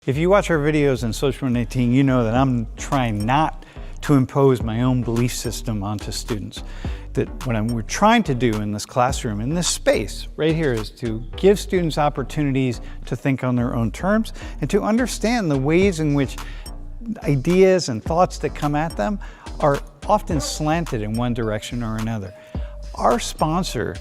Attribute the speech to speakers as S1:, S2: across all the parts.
S1: If you watch our videos in Social 118, you know that I'm trying not to impose my own belief system onto students. That what we're trying to do in this classroom, in this space right here, is to give students opportunities to think on their own terms and to understand the ways in which ideas and thoughts that come at them are often slanted in one direction or another. Our sponsor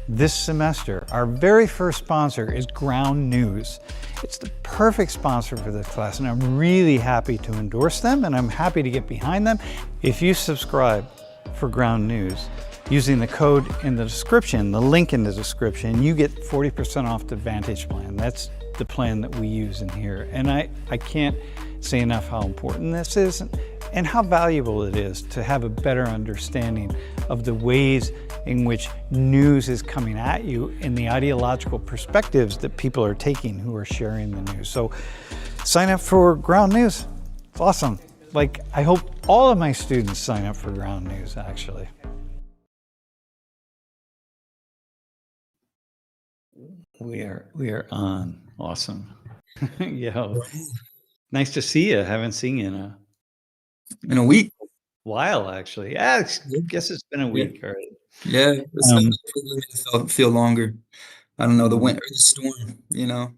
S1: this semester, our very first sponsor, is Ground News. It's the perfect sponsor for this class, and I'm really happy to endorse them, and I'm happy to get behind them. If you subscribe for Ground News using the code in the description, the link in the description, you get 40% off the Vantage plan. That's the plan that we use in here. And I can't say enough how important this is and how valuable it is to have a better understanding of the ways in which news is coming at you and the ideological perspectives that people are taking who are sharing the news. So sign up for Ground News. It's awesome. Like, I hope all of my students sign up for Ground News, actually. We are on. Awesome. Yo, nice to see you. Haven't seen you
S2: in a week.
S1: While, actually. Yeah, I guess it's been a week.
S2: Yeah.
S1: All right.
S2: Yeah, it's feel longer. I don't know, the winter, the storm, you know.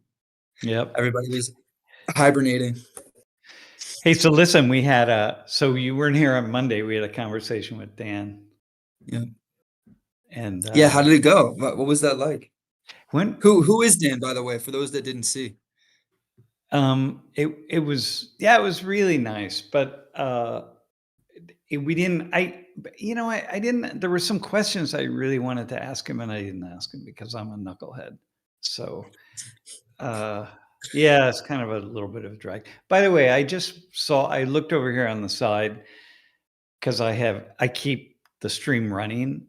S1: Yep.
S2: Everybody was hibernating.
S1: Hey, so listen, we had so you weren't here on Monday. We had a conversation with Dan.
S2: Yeah.
S1: And
S2: yeah, how did it go? What was that like?
S1: Who
S2: is Dan, by the way, for those that didn't see?
S1: It was really nice, but we didn't. I didn't. There were some questions I really wanted to ask him, and I didn't ask him because I'm a knucklehead. So, yeah, it's kind of a little bit of a drag. By the way, I looked over here on the side because I keep the stream running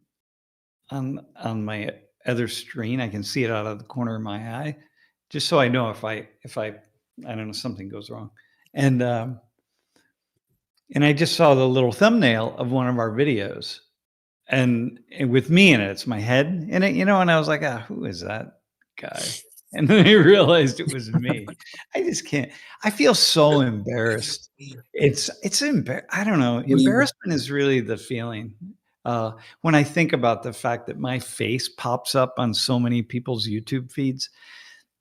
S1: on my other screen. I can see it out of the corner of my eye, just so I know if I don't know, something goes wrong. And I just saw the little thumbnail of one of our videos, and with me in it, it's my head in it, and I was like, who is that guy? And then I realized it was me. I just can't. I feel so embarrassed. It's I don't know. Embarrassment is really the feeling. When I think about the fact that my face pops up on so many people's YouTube feeds,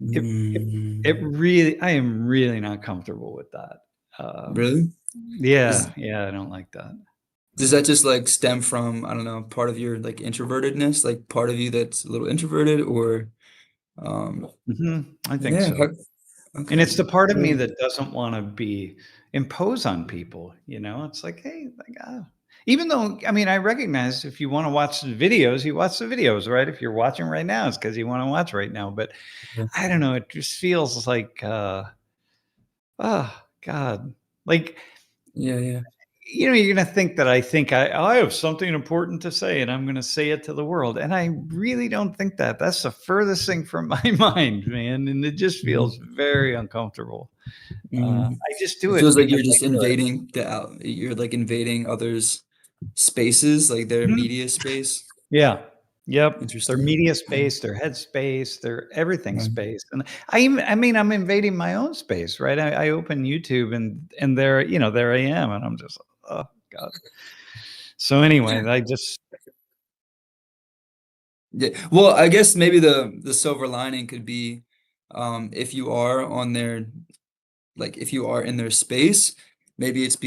S1: it really, I am really not comfortable with that.
S2: Really?
S1: Yeah, I don't like that.
S2: Does that just like stem from, I don't know, part of your like introvertedness, like part of you that's a little introverted, or
S1: I think so. Okay. And it's the part of me that doesn't want to be imposed on people. It's like, hey, even though, I mean, I recognize if you want to watch the videos, you watch the videos, right? If you're watching right now, it's because you want to watch right now. But I don't know, it just feels like, oh God, like,
S2: yeah.
S1: You're going to think that I think I have something important to say and I'm going to say it to the world. And I really don't think that. That's the furthest thing from my mind, man. And it just feels very uncomfortable. I just do it.
S2: It feels like you're just invading you're like invading others' spaces, like their media space.
S1: Yeah. Yep.
S2: Interesting.
S1: Their media space, their head space, their everything space. And I mean, I'm invading my own space, right? I open YouTube and there, there I am. And I'm just, oh God. So anyway,
S2: yeah. Well, I guess maybe the silver lining could be, if you are on their, like if you are in their space, maybe it's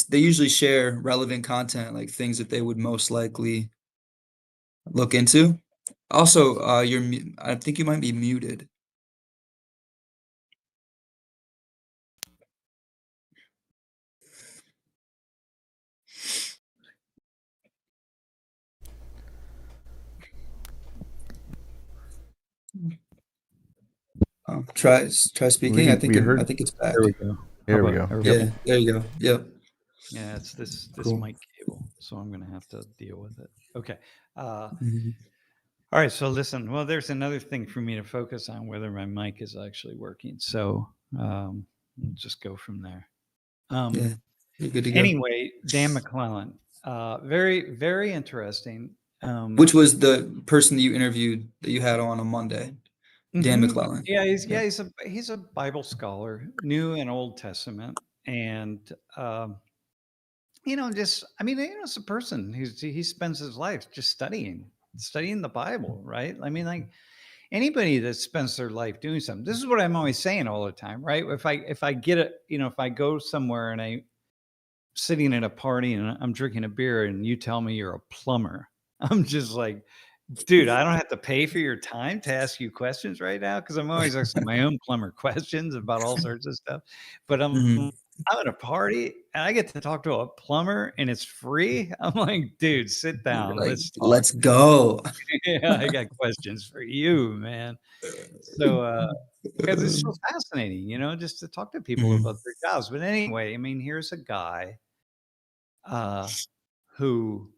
S2: they usually share relevant content, like things that they would most likely look into. Also, I think you might be muted. Try speaking. I think it's back.
S1: There we go.
S2: There we go. Yeah, there you go. Yep.
S1: Yeah, it's this mic cable, so I'm gonna have to deal with it. Okay. All right. So listen. Well, there's another thing for me to focus on, whether my mic is actually working. So we'll just go from there.
S2: Yeah, you're good to go.
S1: Anyway, Dan McClellan, very, very interesting.
S2: Which was the person that you interviewed that you had on Monday? Dan
S1: Mhm.
S2: McClellan.
S1: Yeah,
S2: Yeah.
S1: he's a Bible scholar, New and Old Testament, and just I mean, it's a person he spends his life just studying the Bible, right? I mean, like anybody that spends their life doing something. This is what I'm always saying all the time, right? If I get it, if I go somewhere and I'm sitting at a party and I'm drinking a beer and you tell me you're a plumber, I'm just like, dude, I don't have to pay for your time to ask you questions right now because I'm always asking my own plumber questions about all sorts of stuff. But
S2: Mhm.
S1: I'm at a party and I get to talk to a plumber and it's free. I'm like, dude, sit
S2: You're
S1: down.
S2: like,
S1: Let's talk.
S2: let's go.
S1: Yeah, I got questions for you, man. So, because it's so fascinating, just to talk to people
S2: Mhm.
S1: about their jobs. But anyway, I mean, here's a guy uh, who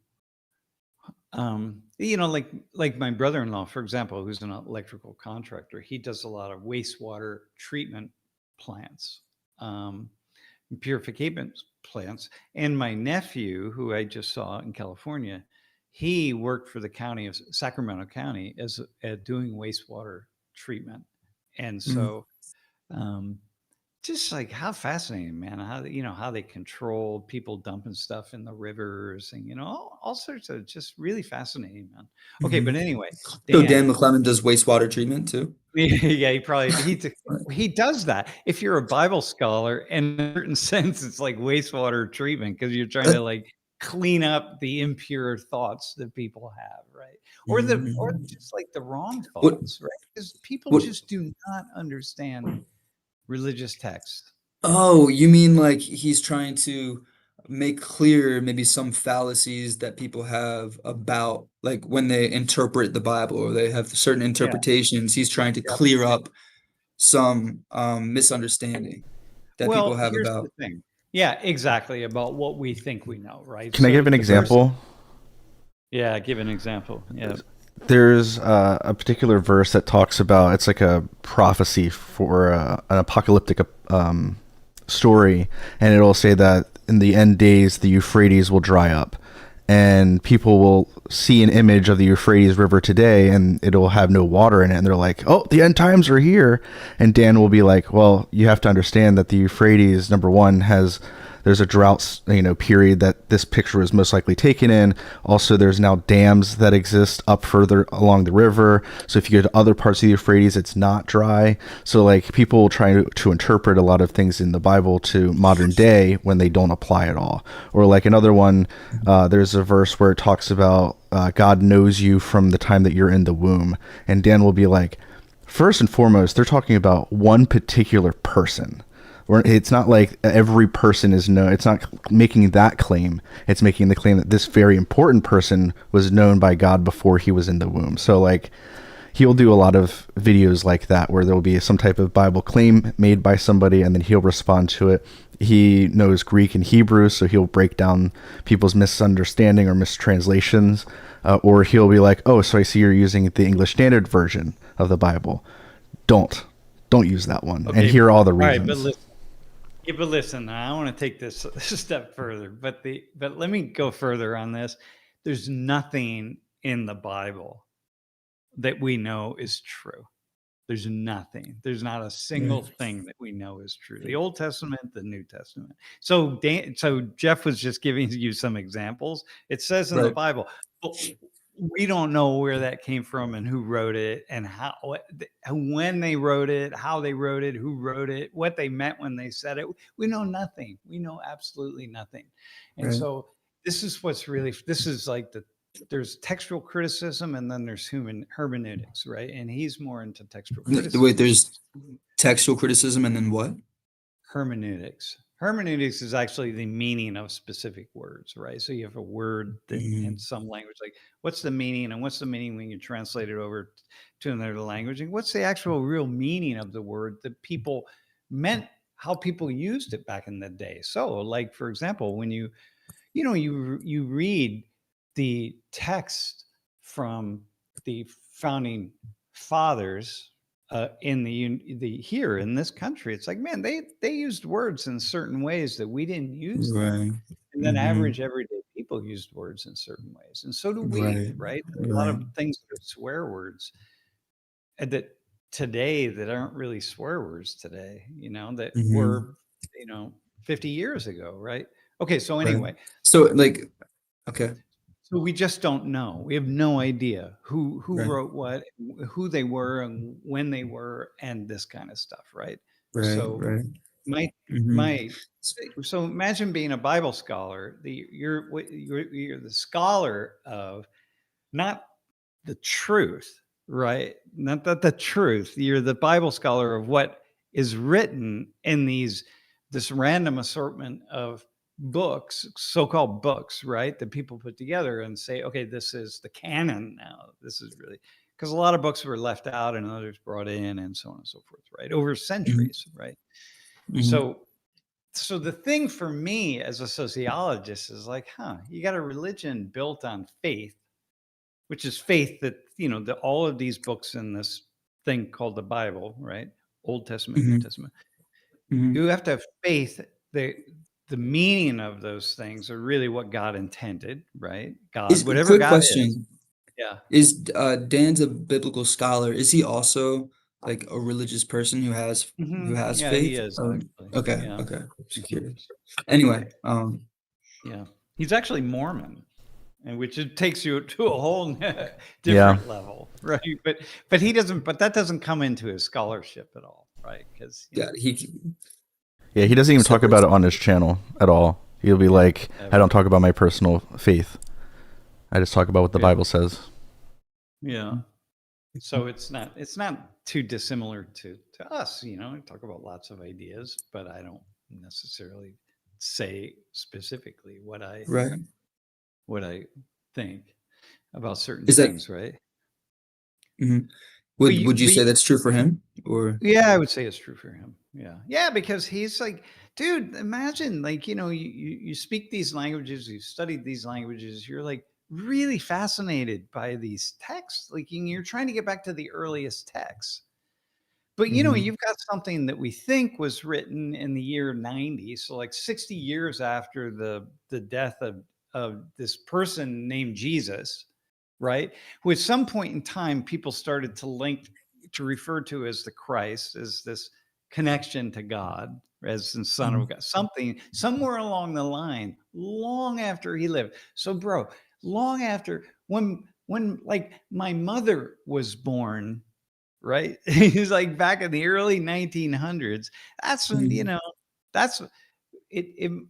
S1: like my brother-in-law, for example, who's an electrical contractor, he does a lot of wastewater treatment plants, um, purification plants. And my nephew, who I just saw in California, he worked for the county of Sacramento County as doing wastewater treatment. And
S2: Mhm.
S1: so um, just like how fascinating, man, how they control people dumping stuff in the rivers and, all sorts of just really fascinating, man. Okay, but
S2: Mhm.
S1: anyway,
S2: So Dan
S1: Dan,
S2: McClellan does wastewater treatment too?
S1: yeah, he does that. If you're a Bible scholar, in a certain sense, it's like wastewater treatment because you're trying
S2: Uh,
S1: to like clean up the impure thoughts that people have, right? Or
S2: mhm.
S1: just like the wrong
S2: What
S1: thoughts, right? Because people
S2: what
S1: just do not understand religious text.
S2: Oh, you mean like he's trying to make clear maybe some fallacies that people have about like when they interpret the Bible or they have certain
S1: Yeah.
S2: interpretations, he's trying to
S1: Yeah.
S2: clear up some misunderstanding that people
S1: Well,
S2: have
S1: here's the
S2: about.
S1: thing. Yeah, exactly, about what we think we know, right?
S3: Can I
S1: So
S3: give an
S1: the verse,
S3: example?
S1: yeah, give an example. Yeah.
S3: There's a particular verse that talks about it's like a prophecy for an apocalyptic story, and it'll say that in the end days the Euphrates will dry up, and people will see an image of the Euphrates River today, and it'll have no water in it, and they're like, "Oh, the end times are here," and Dan will be like, "Well, you have to understand that the Euphrates, number one, has there's a drought, period that this picture was most likely taken in. Also, there's now dams that exist up further along the river. So if you go to other parts of the Euphrates, it's not dry. So like people will try to interpret a lot of things in the Bible to modern day when they don't apply at all. Or like another one, there's a verse where it talks about God knows you from the time that you're in the womb. And Dan will be like, first and foremost, they're talking about one particular person. It's not like every person is known. It's not making that claim. It's making the claim that this very important person was known by God before he was in the womb. So like he'll do a lot of videos like that where there will be some type of Bible claim made by somebody and then he'll respond to it. He knows Greek and Hebrew, so he'll break down people's misunderstanding or mistranslations. Or he'll be like, oh, so I see you're using the English Standard Version of the Bible. Don't use that one. And
S1: Okay.
S3: here are all the
S1: All right, but
S3: reasons.
S1: listen. Yeah, but listen, I want to take this a step further, but let me go further on this. There's nothing in the Bible that we know is true. There's nothing. There's not a single
S2: Right.
S1: thing that we know is true. The Old Testament, the New Testament. So Jeff was just giving you some examples. It says in the
S2: Right.
S1: Bible, but we don't know where that came from and who wrote it and when they wrote it, how they wrote it, who wrote it, what they meant when they said it. We know nothing. We know absolutely nothing. And
S2: Right.
S1: so this is like there's textual criticism and then there's human hermeneutics, right? And he's more into textual
S2: Wait,
S1: criticism.
S2: there's textual criticism and then what?
S1: Hermeneutics. Hermeneutics is actually the meaning of specific words, right? So you have a word that in
S2: Mhm.
S1: some language, like what's the meaning, and what's the meaning when you translate it over to another language, and what's the actual real meaning of the word that people meant, how people used it back in the day. So, like for example, when you read the text from the founding fathers in the here in this country, it's like, man, they used words in certain ways that we didn't use them,
S2: Right.
S1: and then
S2: Hmm.
S1: average everyday people used words in certain ways, and so do we,
S2: Right.
S1: right? There's a lot
S2: Right.
S1: of things that are swear words that today that aren't really swear words today, that
S2: Mm-hmm.
S1: were, 50 years ago, right? Okay, so
S2: Right.
S1: anyway,
S2: So like, okay.
S1: so we just don't know. We have no idea who
S2: Right.
S1: wrote what, who they were, and when they were, and this kind of stuff, right?
S2: Right.
S1: So
S2: Right.
S1: my
S2: Mm-hmm.
S1: my so imagine being a Bible scholar. You're the scholar of not the truth, right? Not that the truth. You're the Bible scholar of what is written in this random assortment of books, so-called books, right? That people put together and say, okay, this is the canon now. This is really, because a lot of books were left out and others brought in and so on and so forth, right? Over centuries, right?
S2: Mm-hmm.
S1: So the thing for me as a sociologist is like, you got a religion built on faith, which is faith that, all of these books in this thing called the Bible, right? Old Testament, New
S2: Mm-hmm.
S1: Testament.
S2: Mm-hmm.
S1: You have to have faith that the meaning of those things are really what God intended, right? God, whatever
S2: Quick
S1: God is.
S2: question.
S1: Yeah.
S2: Is Dan's a biblical scholar? Is he also like a religious person who has
S1: Yeah,
S2: faith?
S1: he is
S2: Or-
S1: actually.
S2: okay,
S1: Yeah.
S2: okay. Just curious. Anyway,
S1: Yeah. He's actually Mormon, and which it takes you to a whole different level, right? But he doesn't. But that doesn't come into his scholarship at all, right? Because
S2: yeah,
S3: Yeah, he doesn't even talk about it on his channel at all. He'll be like, I don't talk about my personal faith. I just talk about what the Bible says.
S1: Yeah. So it's not too dissimilar to us, I talk about lots of ideas, but I don't necessarily say specifically what I think about certain
S2: Is that
S1: things, right?
S2: mhm.
S1: But
S2: Would you say that's true for him? Or
S1: yeah, I would say it's true for him. Yeah. Yeah, because he's like, dude, imagine like, you speak these languages, you studied these languages, you're like really fascinated by these texts. Like you're trying to get back to the earliest texts. But
S2: Mhm.
S1: you've got something that we think was written in the year 90, so like 60 years after the death of this person named Jesus, right? Who at some point in time people started to refer to as the Christ, as this connection to God, as the Son of God, something somewhere along the line, long after he lived. So, bro, long after when like my mother was born, right? He's like back in the early 1900s. That's when,
S2: Mhm.
S1: that's it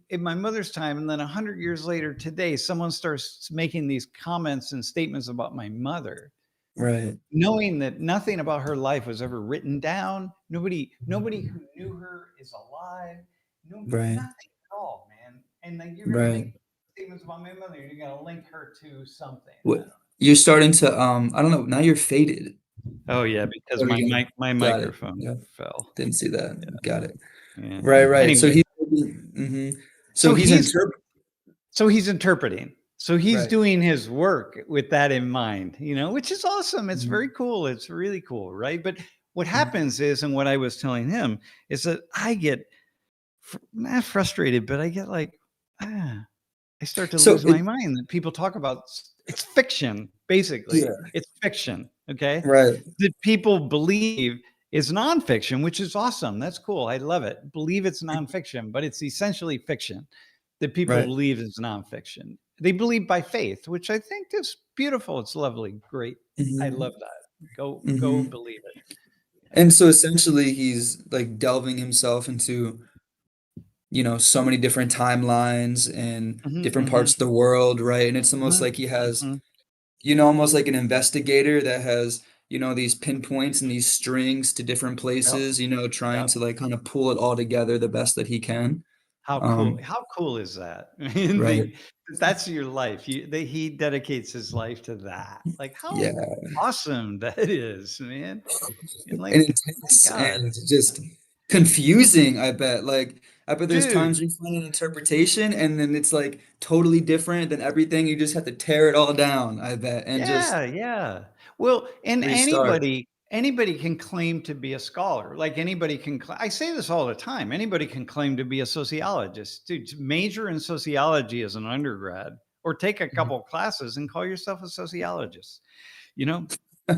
S1: in my mother's time. And then 100 years later today, someone starts making these comments and statements about my mother,
S2: Right.
S1: knowing that nothing about her life was ever written down. Nobody who knew her is alive. No,
S2: Right.
S1: nothing at all, man. And then you're gonna
S2: Right.
S1: make statements about my mother. You're gonna link her to something.
S2: What you're starting to I don't know, now you're faded.
S1: Oh yeah, because
S2: There we go.
S1: my
S2: Got it.
S1: microphone
S2: Yeah.
S1: fell.
S2: Didn't see that.
S1: Yeah.
S2: Got it.
S1: Yeah.
S2: Right. So
S1: Anyway,
S2: so he's
S1: interpreting. So he's
S2: right.
S1: doing his work with that in mind, which is awesome. It's
S2: Mhm.
S1: very cool. It's really cool, right? But what happens is, and what I was telling him is that I get not frustrated, but I get like, I start to
S2: So
S1: lose my mind that people talk about. It's fiction, basically.
S2: yeah.
S1: It's fiction, okay?
S2: Right.
S1: That people believe is nonfiction, which is awesome. That's cool. I love it. Believe it's nonfiction, but it's essentially fiction that people
S2: Right.
S1: believe is nonfiction. They believe by faith, which I think is beautiful. It's lovely. Great. I
S2: Mhm.
S1: love that. Go
S2: Mhm.
S1: believe it.
S2: And so essentially he's like delving himself into, so many different timelines and different parts of the world, right? And it's almost like he has, almost like an investigator that has, these pinpoints and these strings to different
S1: Yep.
S2: places, trying
S1: Yep.
S2: to like kind of pull it all together the best that he can.
S1: How cool! How cool is that? I mean,
S2: Right.
S1: that's your life. He dedicates his life to that. Like how
S2: Yeah.
S1: awesome that is, man! And
S2: And
S1: like, my
S2: intense
S1: God,
S2: and just confusing, I bet. Like, I bet there's
S1: dude.
S2: times you find an interpretation and then it's like totally different than everything. You just have to tear it all down, I bet, and just
S1: Yeah, yeah. Well, and
S2: restart.
S1: anybody can claim to be a scholar. Like anybody can. I say this all the time. Anybody can claim to be a sociologist. Dude, major in sociology as an undergrad, or take a
S2: Mhm.
S1: couple classes and call yourself a sociologist. You know,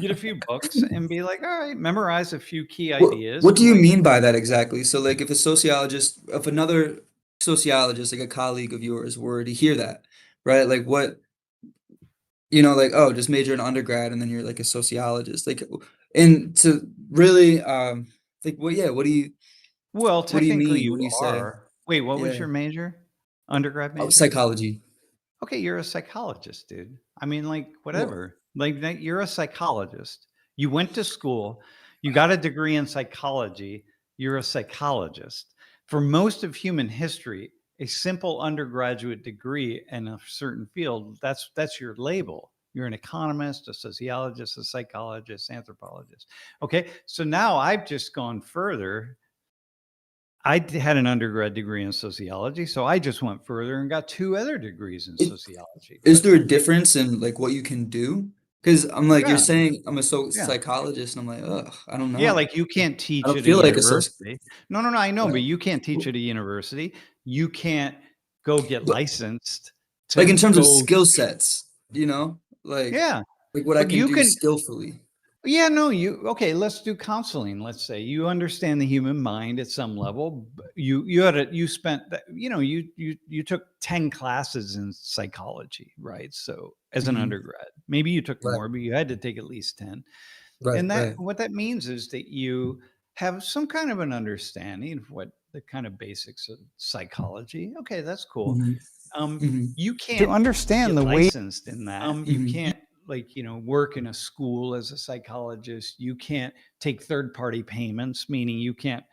S1: get a few books and be like, all right, memorize a few key ideas.
S2: What do
S1: and
S2: you
S1: like,
S2: mean by that exactly? So like if another sociologist, like a colleague of yours, were to hear that, right? Like what, like, oh, just major in undergrad and then you're like a sociologist. Like, and to really like, well, yeah,
S1: well,
S2: what do you
S1: technically
S2: mean
S1: you
S2: when you say,
S1: are. Wait, what was
S2: yeah,
S1: your major? Undergrad
S2: oh,
S1: major?
S2: psychology?
S1: Okay, you're a psychologist, dude. I mean, like,
S2: Well,
S1: whatever. Like, you're a psychologist. You went to school, you got a degree in psychology, you're a psychologist. For most of human history, a simple undergraduate degree in a certain field, that's your label. You're an economist, a sociologist, a psychologist, anthropologist. Okay, so now I've just gone further. Had an undergrad degree in sociology, so I just went further and got 2 other degrees in
S2: it,
S1: sociology.
S2: is
S1: But
S2: there a difference in like what you can do? Because I'm like, you're
S1: yeah,
S2: saying I'm a
S1: yeah.
S2: psychologist, and I'm like, ugh, I don't
S1: Yeah,
S2: know.
S1: like you can't
S2: I
S1: teach
S2: don't
S1: at a
S2: feel like a soci
S1: university. No, no, no, I know, but
S2: Right.
S1: you can't teach at a university. You can't go get
S2: But
S1: licensed
S2: like
S1: to
S2: in terms of
S1: go.
S2: skill sets, like
S1: Yeah,
S2: like what I
S1: but
S2: can
S1: you
S2: do
S1: can.
S2: skillfully.
S1: Yeah, no, okay, let's do counseling. Let's say you understand the human mind at some level. You spent that, you took 10 classes in psychology, right? So as an
S2: Mhm.
S1: undergrad, maybe you took
S2: Right,
S1: more, but you had to take at least 10.
S2: right,
S1: And that
S2: right.
S1: what that means is that you have some kind of an understanding of what the kind of basics of psychology. Okay, that's cool.
S2: Mhm, mhm,
S1: You To can't understand get
S2: yeah,
S1: the way licensed in that. You
S2: mhm,
S1: can't, like, work in a school as a psychologist. You can't take third party payments, meaning you can't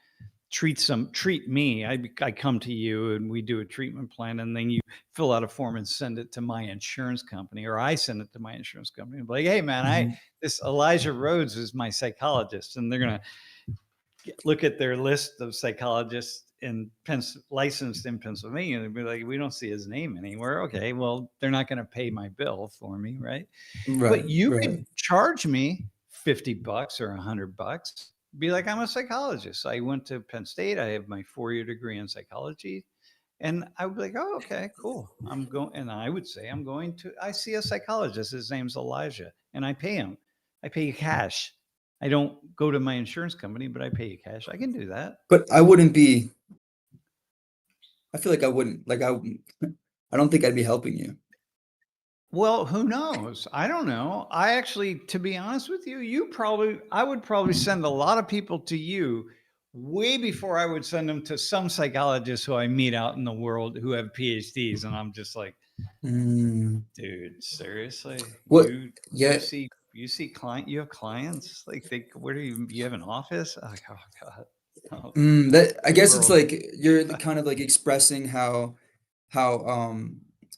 S1: treat me. I come to you and we do a treatment plan, and then you fill out a form and send it to my insurance company, or I send it to my insurance company and be like, hey man, I
S2: mhm,
S1: this Elijah Rhodes is my psychologist, and they're gonna look at their list of psychologists licensed in Pennsylvania and be like, we don't see his name anywhere. Okay, well, they're not going to pay my bill for me, right? But
S2: right,
S1: you
S2: right.
S1: could charge me $50 or $100. Be like, I'm a psychologist. I went to Penn State. I have my 4-year degree in psychology. And I would be like, oh, okay, cool. I'm going, and I would say, I see a psychologist. His name's Elijah, and I pay him. I pay you cash. I don't go to my insurance company, but I pay you cash. I can do that.
S2: But I feel like I wouldn't, like I don't think I'd be helping you.
S1: Well, who knows? I don't know. I actually, to be honest with you, I would probably send a lot of people to you way before I would send them to some psychologists who I meet out in the world who have PhDs. And I'm just like,
S2: Mm,
S1: dude, seriously,
S2: what?
S1: you
S2: Yeah,
S1: you have clients like where do you have an office? Oh God, oh,
S2: that I guess it's
S1: world.
S2: like you're kind of like expressing how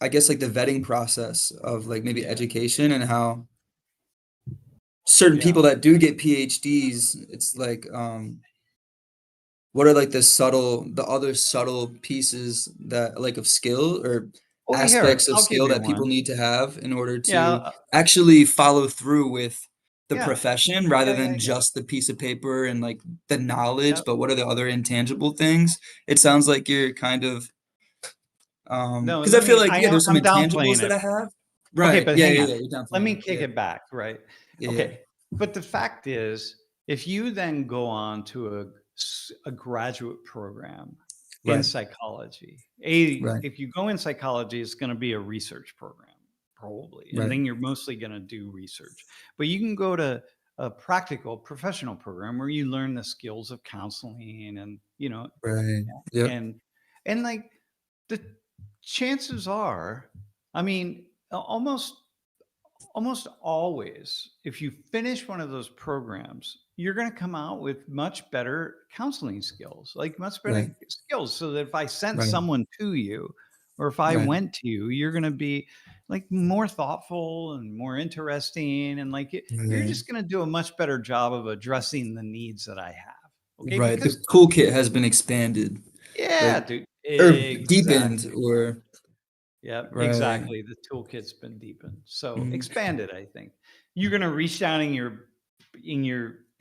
S2: I guess like the vetting process of like maybe
S1: Yeah,
S2: education and how certain
S1: yeah.
S2: people that do get PhDs, it's like what are like the other subtle pieces that like of skill or
S1: Well, here,
S2: aspects of
S1: I'll give
S2: skill
S1: you
S2: that people
S1: one.
S2: need to have in order
S1: Yeah,
S2: to actually follow through with the
S1: yeah,
S2: profession rather
S1: yeah, yeah,
S2: than
S1: yeah,
S2: just the piece of paper and like the knowledge,
S1: yeah.
S2: but what are the other intangible things? It sounds like you're kind of
S1: No,
S2: because I feel like yeah, there's some
S1: I'm
S2: intangibles
S1: downplaying
S2: that
S1: it.
S2: I have.
S1: Okay,
S2: Right.
S1: but
S2: Yeah,
S1: hang
S2: yeah,
S1: on.
S2: yeah. You're
S1: Let
S2: downplaying
S1: me
S2: it.
S1: kick
S2: Yeah.
S1: it back, right?
S2: Yeah, yeah.
S1: Okay. But the fact is, if you then go on to a graduate program in
S2: Right.
S1: psychology,
S2: Right.
S1: if you go in psychology, it's going to be a research program, probably. And
S2: Right.
S1: then you're mostly going to do research. But you can go to a practical professional program where you learn the skills of counseling and,
S2: Right. Yep.
S1: and, and like the chances are, I mean, almost always, if you finish one of those programs, you're going to come out with much better counseling skills, like much better
S2: Right.
S1: skills. So that if I sent
S2: Right.
S1: someone to you, or if I
S2: Right.
S1: went to you, you're going to be like more thoughtful and more interesting. And like you're
S2: Right.
S1: just going to do a much better job of addressing the needs that I have. Okay.
S2: Right. The
S1: Because,
S2: toolkit has been expanded,
S1: yeah,
S2: like
S1: dude,
S2: or deepened,
S1: exactly.
S2: or
S1: Yeah,
S2: right.
S1: exactly. The toolkit's been deepened. So
S2: Mhm.
S1: expanded, I think. You're gonna reach down in your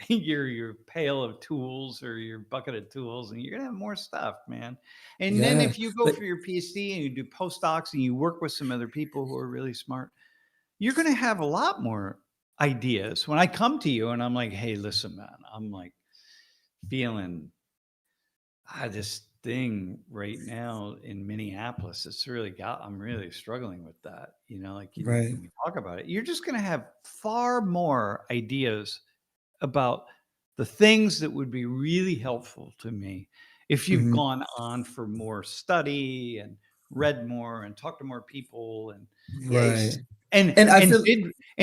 S1: your pail of tools or your bucket of tools, and you're gonna have more stuff, man. And then
S2: Yeah.
S1: if you go
S2: Like
S1: for your PhD and you do postdocs and you work with some other people who are really smart, you're gonna have a lot more ideas. When I come to you and I'm like, hey, listen, man, I'm like feeling this thing right now in Minneapolis. I'm really struggling with that. You know, like,
S2: Right.
S1: can we talk about it? You're just going to have far more ideas about the things that would be really helpful to me if you've
S2: Hmm.
S1: gone on for more study and read more and talked to more people and
S2: Right.
S1: yes, and
S2: And I
S1: and
S2: feel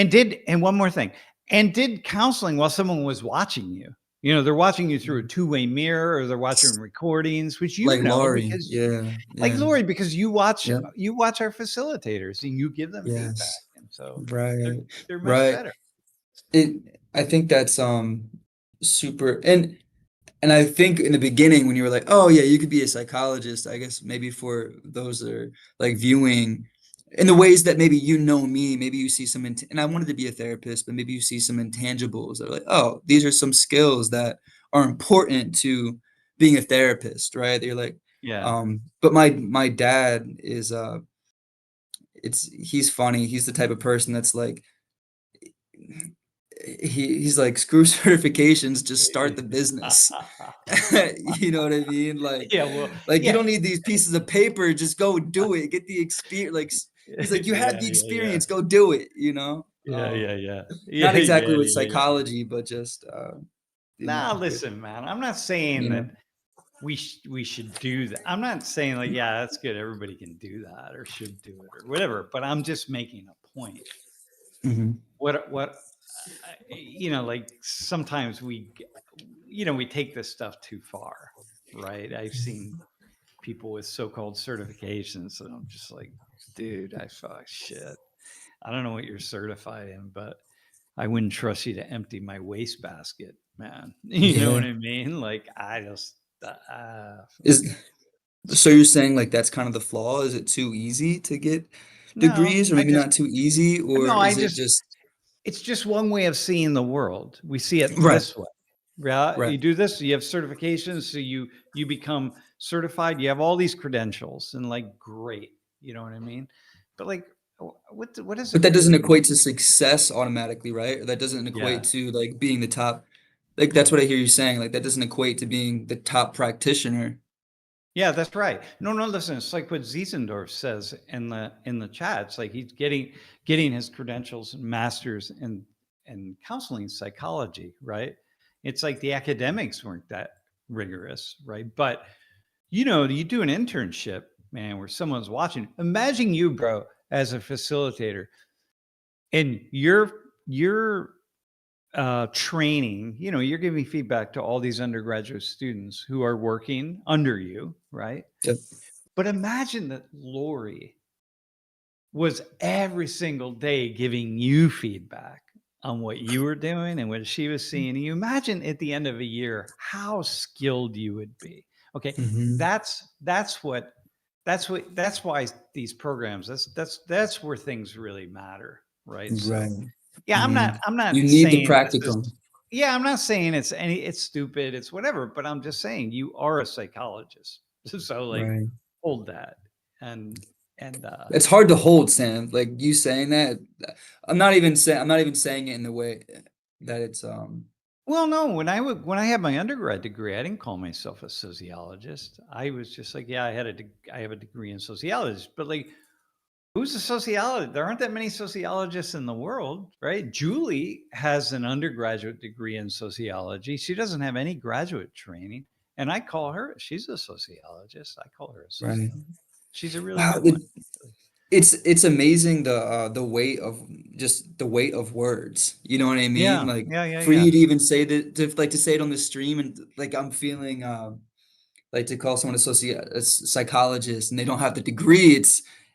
S1: did and one more thing, and did counseling while someone was watching you. You know, they're watching you through a two-way mirror, or they're watching recordings, which
S2: like Laurie.
S1: because
S2: Yeah.
S1: like
S2: Yeah.
S1: Lori, because
S2: Yeah.
S1: you watch our facilitators and you give them feedback,
S2: Yes.
S1: and so they're
S2: Right.
S1: they're much
S2: Right.
S1: better.
S2: I think that's super. And I think in the beginning when you were like, oh yeah, you could be a psychologist, I guess maybe for those that are like viewing in the ways that maybe you know me, maybe you see some and I wanted to be a therapist, but maybe you see some intangibles that are like, oh, these are some skills that are important to being a therapist, right? You're like,
S1: Yeah.
S2: but my dad is he's funny. He's the type of person that's like he's like screw certifications, just start the business. You know what I mean?
S1: Yeah, well,
S2: Like you
S1: yeah.
S2: don't need these pieces of paper, just go do it. Get the experience. Like he's like, you have
S1: Yeah,
S2: the
S1: yeah, yeah.
S2: experience, go do it, you know?
S1: Yeah, yeah, yeah.
S2: Not
S1: Yeah,
S2: exactly
S1: yeah,
S2: with
S1: yeah, yeah.
S2: psychology, but just
S1: Nah,
S2: with
S1: listen, man, I'm not saying
S2: you know.
S1: that we should do that. I'm not saying like, yeah, that's good. Everybody can do that or should do it or whatever, but I'm just making a point.
S2: Mhm.
S1: You know, like sometimes we take this stuff too far, right? I've seen people with so-called certifications, and I'm just like, dude, I fuck shit. I don't know what you're certified in, but I wouldn't trust you to empty my wastebasket, man. You know
S2: Yeah.
S1: what I mean? Like I just,
S2: Is so you're saying like that's kind of the flaw? Is it too easy to get
S1: no,
S2: degrees or maybe not too easy or
S1: no,
S2: is it just
S1: it's just one way of seeing the world. We see it
S2: right,
S1: this way. Yeah,
S2: right.
S1: you do this, you have certifications, so you become certified, you have all these credentials and like great, you know what I mean? But like what does
S2: But
S1: it
S2: that doesn't
S1: really
S2: equate to success automatically, right? Or that doesn't equate
S1: Yeah.
S2: to like being the top. Like that's what I hear you saying. Like that doesn't equate to being the top practitioner.
S1: Yeah, that's right. No, no, listen, it's like what Ziesendorf says in the chat. It's like he's getting his credentials and masters in counseling psychology, right? It's like the academics weren't that rigorous, right? But you know, you do an internship, man, where someone's watching. Imagine you, bro, as a facilitator, and you're training. You know, you're giving feedback to all these undergraduate students who are working under you, right?
S2: Yep.
S1: But imagine that Lori was every single day giving you feedback on what you were doing and what she was seeing. And you imagine at the end of a year how skilled you would be. Okay,
S2: Hmm.
S1: that's what that's why these programs that's where things really matter, right? So
S2: Right.
S1: yeah,
S2: Hmm.
S1: I'm not
S2: You need the
S1: saying this is
S2: practicum.
S1: yeah, I'm not saying it's stupid, it's whatever, but I'm just saying you are a psychologist. So like
S2: Right.
S1: hold that and and
S2: It's hard to hold, Sam. Like you saying that. I'm not even saying it in the way that it's
S1: well, no, when I had my undergrad degree, I didn't call myself a sociologist. I was just like, yeah, I have a degree in sociology, but like, who's a sociologist? There aren't that many sociologists in the world, right? Julie has an undergraduate degree in sociology. She doesn't have any graduate training, and I call her. She's a sociologist. I call her a
S2: right.
S1: sociologist. She's a really
S2: Wow,
S1: good one.
S2: it's amazing the weight of just the weight of words. You know what I mean?
S1: Yeah,
S2: Like
S1: yeah, yeah,
S2: for
S1: yeah.
S2: you to even say that, to say it on the stream, and like I'm feeling like to call someone a psychologist and they don't have the degree.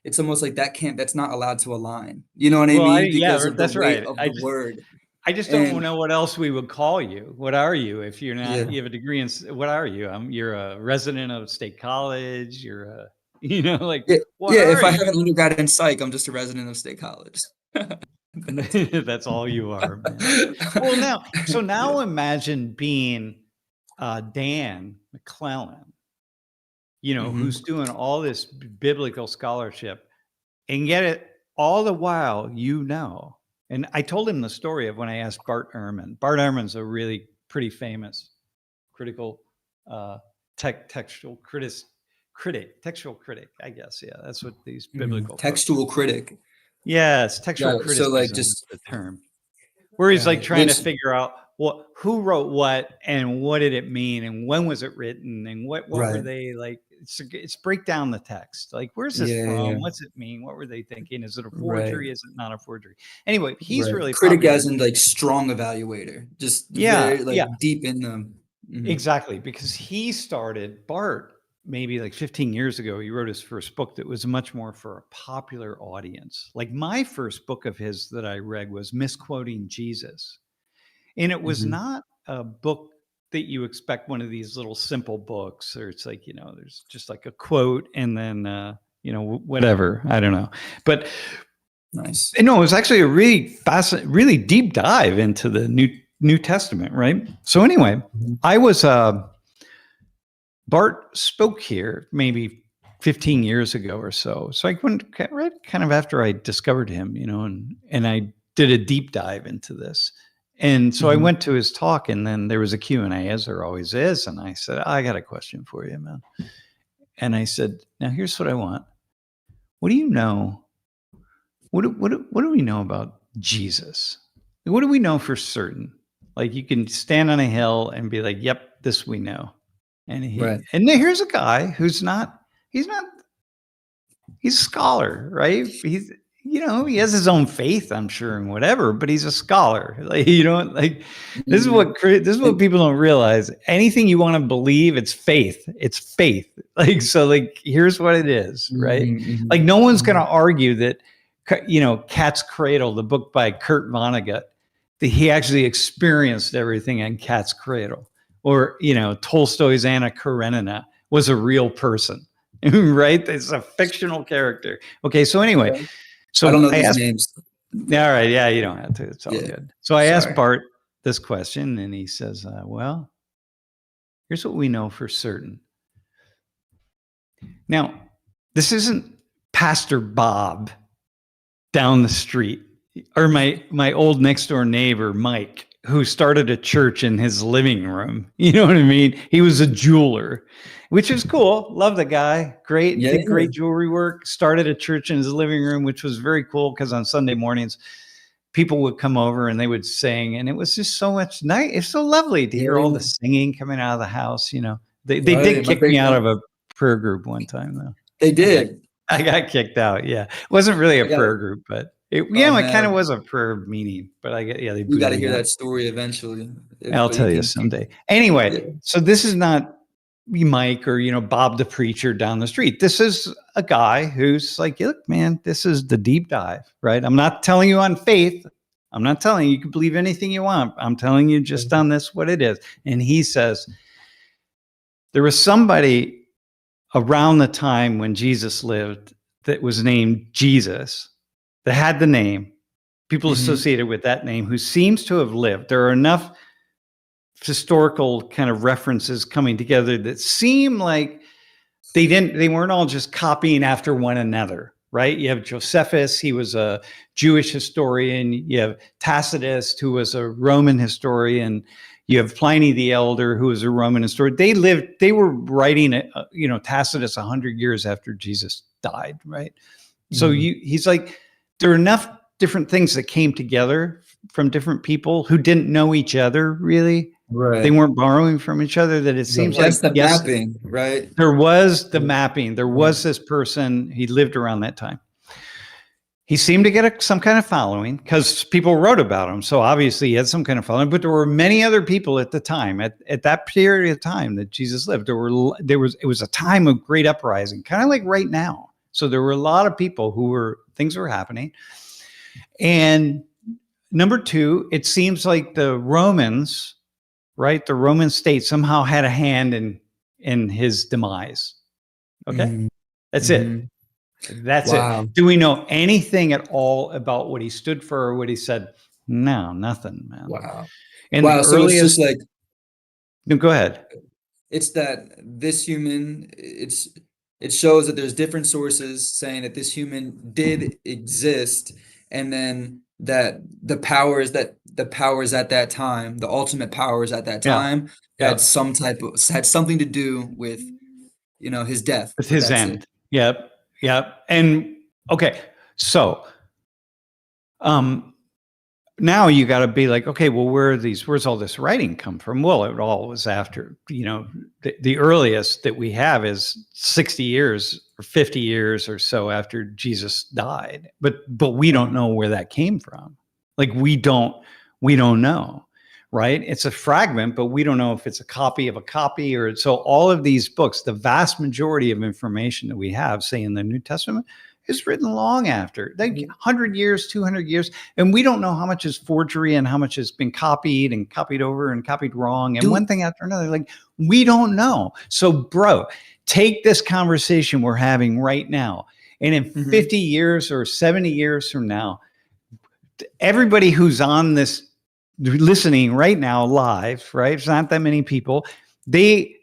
S2: It's almost like that's not allowed to align. You know what I
S1: Well,
S2: mean?
S1: yeah,
S2: Because of the
S1: that's
S2: weight
S1: right.
S2: of the word.
S1: I just don't
S2: And
S1: know what else we would call you. What are you if you're not?
S2: yeah,
S1: You have a degree in what are you? You're a resident of State College. You're a you know like
S2: yeah,
S1: what
S2: yeah.
S1: are
S2: If I
S1: you?
S2: have an undergrad in psych, I'm just a resident of State College. But
S1: That's all you are, man. Well, now imagine being Dan McClellan, you know,
S2: Mhm.
S1: who's doing all this biblical scholarship, and yet it all the while, you know, And I told him the story of when I asked Bart Ehrman. Bart Ehrman's a really pretty famous critical textual critic, I guess. Yeah, that's what these biblical
S2: textual critic.
S1: Yes, textual
S2: Got it. So like
S1: criticism is
S2: just
S1: the term. Where he's like
S2: it.
S1: trying to
S2: Which
S1: figure out who wrote what and what did it mean and when was it written and what were
S2: right.
S1: they like? It's break down the text. Like, where's this
S2: Yeah,
S1: from?
S2: yeah,
S1: What's it mean? What were they thinking? Is it a
S2: right,
S1: forgery? Is it not a forgery? Anyway, he's
S2: right.
S1: really
S2: Critic
S1: popular.
S2: as in like strong evaluator, just
S1: Yeah,
S2: very like
S1: yeah,
S2: deep in them.
S1: exactly. Because he started Bart maybe like 15 years ago. He wrote his first book that was much more for a popular audience. Like my first book of his that I read was Misquoting Jesus. And it was not a book that you expect one of these little simple books, or it's like, there's just like a quote and then, whatever. I don't know. But
S2: Nice.
S1: no, it was actually a really fascinating, really deep dive into the New Testament, right? So anyway, I was, Bart spoke here maybe 15 years ago or so. So I went right kind of after I discovered him, and I did a deep dive into this. And so I went to his talk, and then there was a Q&A, as there always is. And I said, I got a question for you, man. And I said, now here's what I want. What do you know? What do we know about Jesus? What do we know for certain? Like you can stand on a hill and be like, yep, this we know. And and here's a guy he's a scholar, right? He's, he has his own faith, I'm sure, and whatever, but he's a scholar. Like, this is what people don't realize. Anything you want to believe, it's faith. It's faith. Like, so like, here's what it is, right? Like no one's going to argue that, Cat's Cradle, the book by Kurt Vonnegut, that he actually experienced everything in Cat's Cradle. Or, Tolstoy's Anna Karenina was a real person, right? It's a fictional character. Okay, so anyway, so
S2: I don't know
S1: these
S2: names.
S1: All right, yeah, you don't have to. It's all good. So I asked
S2: Sorry.
S1: Bart this question, and he says, well, here's what we know for certain. Now, this isn't Pastor Bob down the street, or my old next door neighbor, Mike, who started a church in his living room. You know what I mean? He was a jeweler, which is cool. Love the guy. Great. Did great jewelry work. Started a church in his living room, which was very cool because on Sunday mornings, people would come over and they would sing. And it was just so much nice. It's so lovely to hear all the singing coming out of the house. They did kick me out of a prayer group one time, though.
S2: They did.
S1: I got kicked out. Yeah. It wasn't really a prayer group, but it kind of was a prayer meeting, but you
S2: got to hear that story eventually.
S1: I'll tell you someday. Anyway, so this is not Mike or, Bob the preacher down the street. This is a guy who's like, look, man, this is the deep dive, right? I'm not telling you on faith. I'm not telling you can believe anything you want. I'm telling you just on this, what it is. And he says, there was somebody around the time when Jesus lived that was named Jesus, that had the name, people associated with that name, who seems to have lived. There are enough historical kind of references coming together that seem like they weren't all just copying after one another, right? You have Josephus, he was a Jewish historian. You have Tacitus, who was a Roman historian. You have Pliny the Elder, who was a Roman historian. They were writing, Tacitus 100 years after Jesus died, right? So he's like, there are enough different things that came together from different people who didn't know each other, really. Right. They weren't borrowing from each other, that it seems like
S2: the mapping, right?
S1: There was the mapping. There was this person, he lived around that time. He seemed to get some kind of following because people wrote about him. So obviously he had some kind of following, but there were many other people at the time, at that period of time that Jesus lived. It was a time of great uprising, kind of like right now. So there were a lot of people things were happening. And number two, it seems like the Romans, right? The Roman state somehow had a hand in his demise. Okay. That's it. That's it. Do we know anything at all about what he stood for or what he said? No, nothing, man.
S2: Wow.
S1: And
S2: so it's just like,
S1: no, go ahead.
S2: It's that this human, it shows that there's different sources saying that this human did exist, and then that the powers at that time, the ultimate powers at that
S1: Yeah.
S2: time,
S1: Yeah.
S2: had something to do with, his death.
S1: With
S2: But
S1: his
S2: that's
S1: end.
S2: it.
S1: Yep. Yep. And okay, so now you got to be like, okay, well, where's all this writing come from? Well, it all was after, the earliest that we have is 60 years or 50 years or so after Jesus died. But we don't know where that came from. Like we don't know, right? It's a fragment, but we don't know if it's a copy of a copy or so all of these books, the vast majority of information that we have, say in the New Testament, is written long after, like 100 years, 200 years. And we don't know how much is forgery and how much has been copied and copied over and copied wrong. And one thing after another, like we don't know. So bro, take this conversation we're having right now. And in 50 years or 70 years from now, everybody who's on this listening right now live, right? It's not that many people. They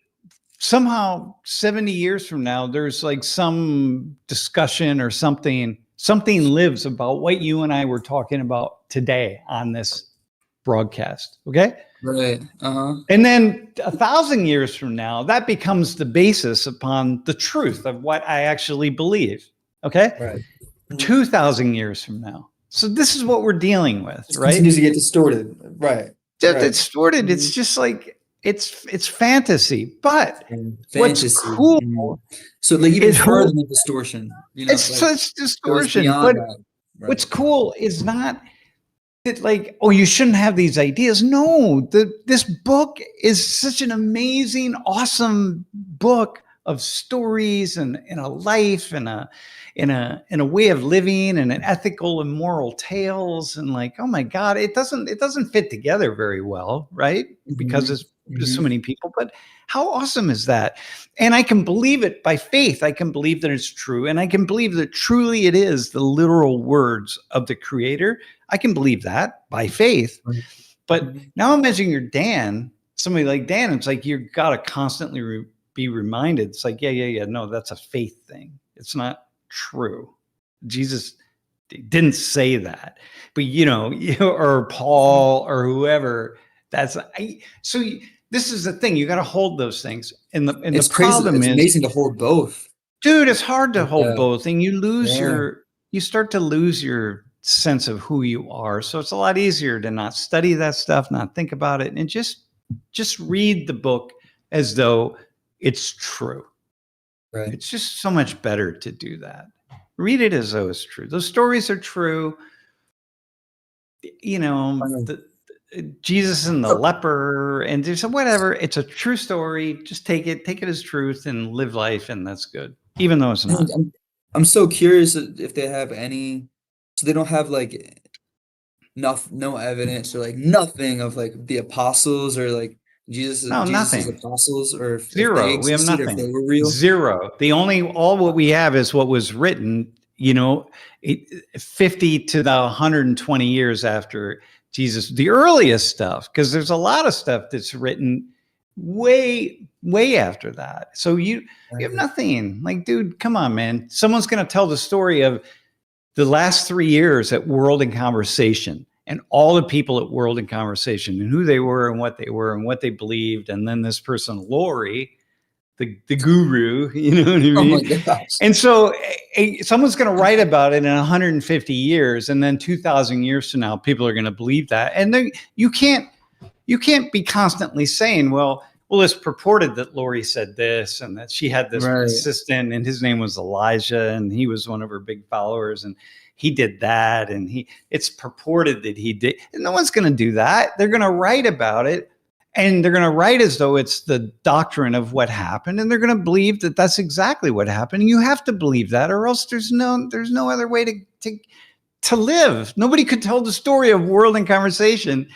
S1: somehow 70 years from now, there's like some discussion or something lives about what you and I were talking about today on this broadcast. Okay.
S2: Right.
S1: And then 1,000 years from now, that becomes the basis upon the truth of what I actually believe. Okay.
S2: Right.
S1: 2,000 years from now. So this is what we're dealing with,
S2: It
S1: right?
S2: continues to get distorted. Right.
S1: It's distorted. It's just like, it's fantasy, but what's cool.
S2: So like even further than distortion,
S1: it's such distortion. But what's cool is not that like, oh, you shouldn't have these ideas. No, this book is such an amazing, awesome book of stories and a life and a way of living and an ethical and moral tales and like, oh my God, it doesn't fit together very well, right? Because it's just so many people. But how awesome is that? And I can believe it by faith. I can believe that it's true, and I can believe that truly it is the literal words of the Creator. I can believe that by faith. But now imagine you're Dan, somebody like Dan. It's like you got to constantly be reminded. It's like, yeah. No, that's a faith thing. It's not true. Jesus didn't say that, but or Paul or whoever. So this is the thing. You got to hold those things. And the problem is,
S2: it's amazing to hold both.
S1: Dude, it's hard to hold both, and you start to lose your sense of who you are. So it's a lot easier to not study that stuff, not think about it, and just read the book as though it's true.
S2: Right.
S1: It's just so much better to do that. Read it as though it's true. Those stories are true. Jesus and the leper and just whatever. It's a true story. Just take it as truth and live life, and that's good, even though it's not.
S2: I'm so curious if they have any. So they don't have like no evidence or like nothing of like the apostles or like Jesus' apostles or if
S1: Zero.
S2: they
S1: We have
S2: existed,
S1: nothing.
S2: If they were real.
S1: Zero. All what we have is what was written. 50 to the 120 years after Jesus, the earliest stuff, because there's a lot of stuff that's written way after that. So you have nothing. Like, dude, come on, man. Someone's going to tell the story of the last 3 years at World in Conversation and all the people at World in Conversation and who they were and what they believed. And then this person, Lori, the guru, you know what I mean?
S2: Oh my gosh.
S1: And so someone's going to write about it in 150 years. And then 2,000 years from now, people are going to believe that. And then you can't be constantly saying, well, it's purported that Lori said this and that she had this assistant and his name was Elijah and he was one of her big followers and he did that. And it's purported that he did. And no one's going to do that. They're going to write about it. And they're going to write as though it's the doctrine of what happened. And they're going to believe that that's exactly what happened. And you have to believe that, or else there's no other way to live. Nobody could tell the story of World in Conversation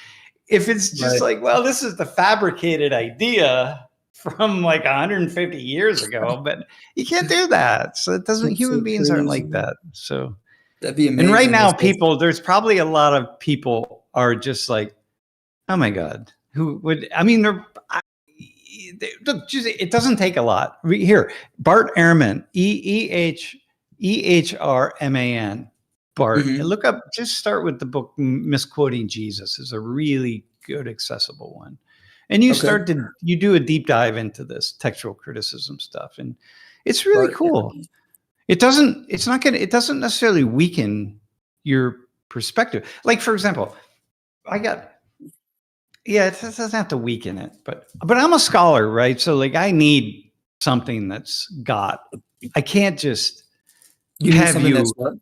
S1: if it's just like, well, this is the fabricated idea from like 150 years ago. But you can't do that. So it doesn't. Human beings aren't like that. So
S2: that'd be amazing.
S1: And right now, there's probably a lot of people are just like, oh my God. Who would, I mean, it doesn't take a lot. Here, Bart Ehrman, Ehrman, Bart.
S2: Mhm.
S1: Look up, just start with the book Misquoting Jesus is a really good, accessible one. And you
S2: Okay.
S1: you do a deep dive into this textual criticism stuff. And it's really
S2: Bart.
S1: cool. It doesn't necessarily weaken your perspective. Like, for example, it doesn't have to weaken it, but I'm a scholar, right? So like I need something that's got, I can't just
S2: You need
S1: have
S2: something that's
S1: you,
S2: what?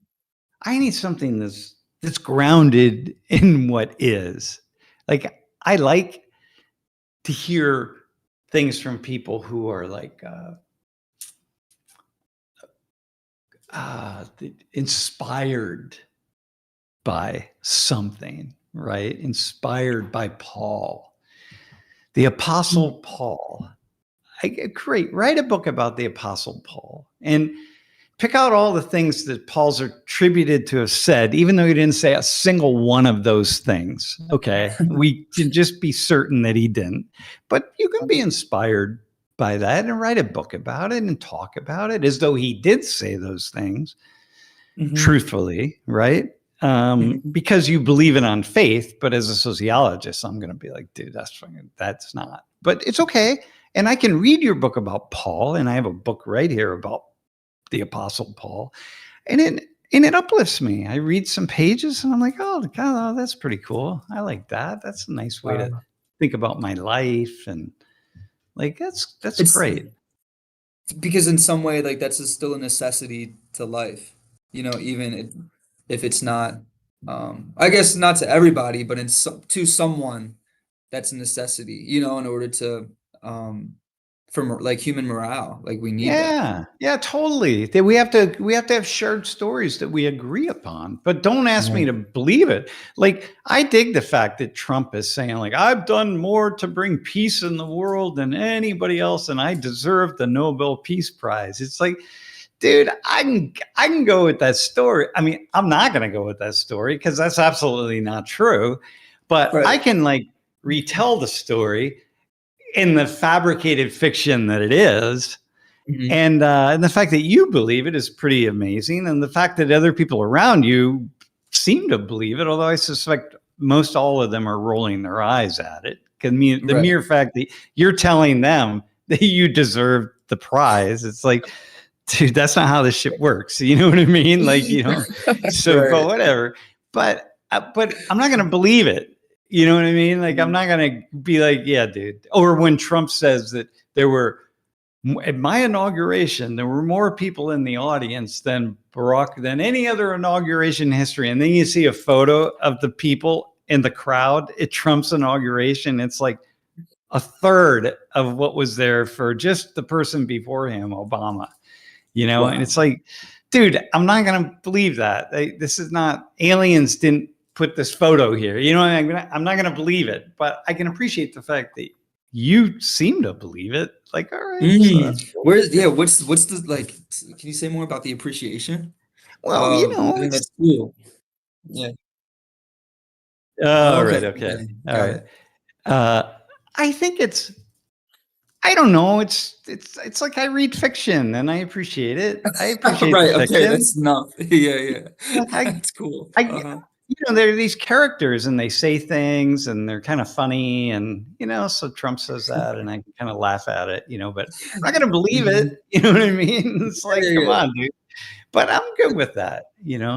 S1: I need something that's grounded in what is. Like I like to hear things from people who are like inspired by something, right? Inspired by Paul, the Apostle Paul. Great, write a book about the Apostle Paul and pick out all the things that Paul's attributed to have said, even though he didn't say a single one of those things. Okay, we can just be certain that he didn't, but you can be inspired by that and write a book about it and talk about it as though he did say those things truthfully, right? Because you believe it on faith, but as a sociologist, I'm going to be like, dude, that's not. But it's okay. And I can read your book about Paul, and I have a book right here about the Apostle Paul, and it uplifts me. I read some pages, and I'm like, oh, God, that's pretty cool. I like that. That's a nice way to think about my life, and like that's
S2: It's
S1: great.
S2: because in some way, like that's still a necessity to life, even if it's not, I guess not to everybody, but to someone, that's a necessity, in order to, for like human morale, like we need that.
S1: Yeah, totally. We have to have shared stories that we agree upon. But don't ask me to believe it. Like I dig the fact that Trump is saying like I've done more to bring peace in the world than anybody else, and I deserve the Nobel Peace Prize. It's like, dude, I can go with that story. I mean, I'm not going to go with that story because that's absolutely not true. But
S2: Right.
S1: I can like retell the story in the fabricated fiction that it is. And the fact that you believe it is pretty amazing. And the fact that other people around you seem to believe it, although I suspect most all of them are rolling their eyes at it. The mere fact that you're telling them that you deserve the prize, it's like, dude, that's not how this shit works. You know what I mean? Like, so, but whatever. But I'm not going to believe it. You know what I mean? Like, I'm not going to be like, yeah, dude. Or when Trump says that at my inauguration, there were more people in the audience than any other inauguration in history. And then you see a photo of the people in the crowd at Trump's inauguration. It's like a third of what was there for just the person before him, Obama.
S2: Wow.
S1: And it's like, dude, I'm not going to believe that. This is not, aliens didn't put this photo here. I'm not going to believe it, but I can appreciate the fact that you seem to believe it. Like, all right. So
S2: What's the, like, can you say more about the appreciation?
S1: well,
S2: I think that's cool. Yeah.
S1: All right.
S2: Okay.
S1: Okay. All
S2: Got
S1: right.
S2: it.
S1: I think I don't know. It's like I read fiction and I appreciate it. I appreciate
S2: Right.
S1: the
S2: Okay.
S1: fiction.
S2: That's enough. Yeah.
S1: Like,
S2: That's cool.
S1: there are these characters and they say things and they're kind of funny and, so Trump says that and I kind of laugh at it, but I'm not going to believe it. You know what I mean? It's like, come on, dude. But I'm good with that,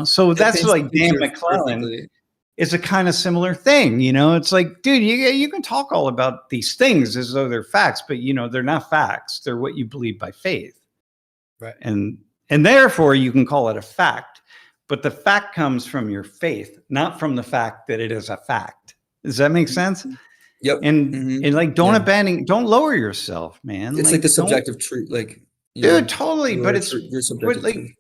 S1: So that's
S2: paints the
S1: like Dan
S2: picture
S1: McClellan
S2: perfectly.
S1: is a kind of similar thing, It's like, dude, you can talk all about these things as though they're facts, but they're not facts. They're what you believe by faith.
S2: Right.
S1: And therefore you can call it a fact. But the fact comes from your faith, not from the fact that it is a fact. Does that make sense?
S2: Yep.
S1: And like, don't lower yourself, man.
S2: It's like the subjective truth, like,
S1: dude, totally. But
S2: your subjective
S1: like,
S2: truth.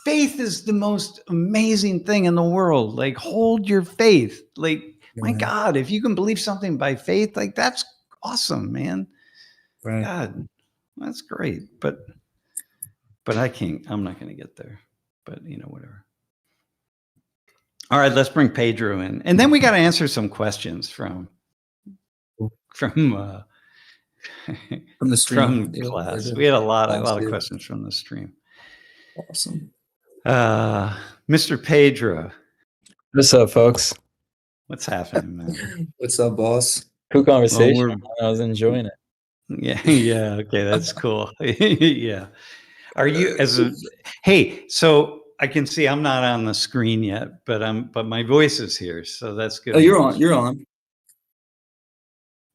S1: faith is the most amazing thing in the world. Like, hold your faith. Like, my God, if you can believe something by faith, like that's awesome, man.
S2: Right.
S1: God, that's great. But I'm not going to get there. But whatever. All right, let's bring Pedro in, and then we got to answer some questions from
S2: the stream.
S1: from class. We had a lot of questions from the stream.
S2: Awesome.
S1: Mr. Pedro,
S4: What's up, folks?
S1: what's happening, man?
S2: What's up, boss?
S4: Cool
S1: Well,
S4: conversation. I was enjoying it.
S1: yeah, okay, that's cool. Yeah. Are you hey, so I can see I'm not on the screen yet, but my voice is here, so that's good
S2: Oh, you're on.
S1: news.
S2: You're on.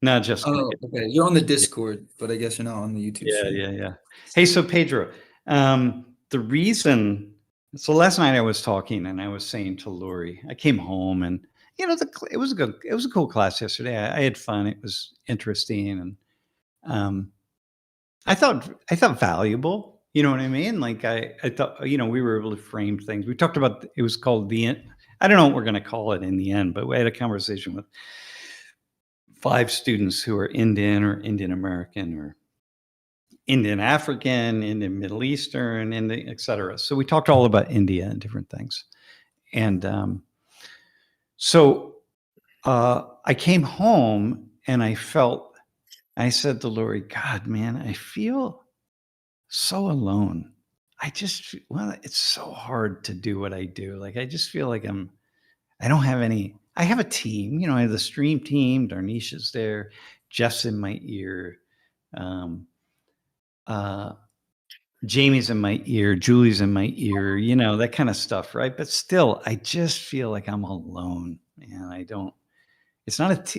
S1: No, just
S2: Oh, okay. You're on the Discord, but I guess you're not on the YouTube
S1: yeah,
S2: stream.
S1: yeah. Hey, so Pedro, the reason, so last night I was talking and I was saying to Lori, I came home and it was a cool class yesterday. I had fun. It was interesting and um, I thought valuable. You know what I mean? Like I thought, we were able to frame things. We talked about, it was called I don't know what we're going to call it in the end, but we had a conversation with 5 students who are Indian or Indian American or Indian African, Indian Middle Eastern, Indian, et cetera. So we talked all about India and different things. And so I came home and I said to Lori, God, man, I feel so alone. It's so hard to do what I do. Like, I just feel like I don't have I have a team, I have the stream team, Darnisha's there, Jeff's in my ear. Jamie's in my ear, Julie's in my ear, that kind of stuff, right? But still, I just feel like I'm alone, and it's not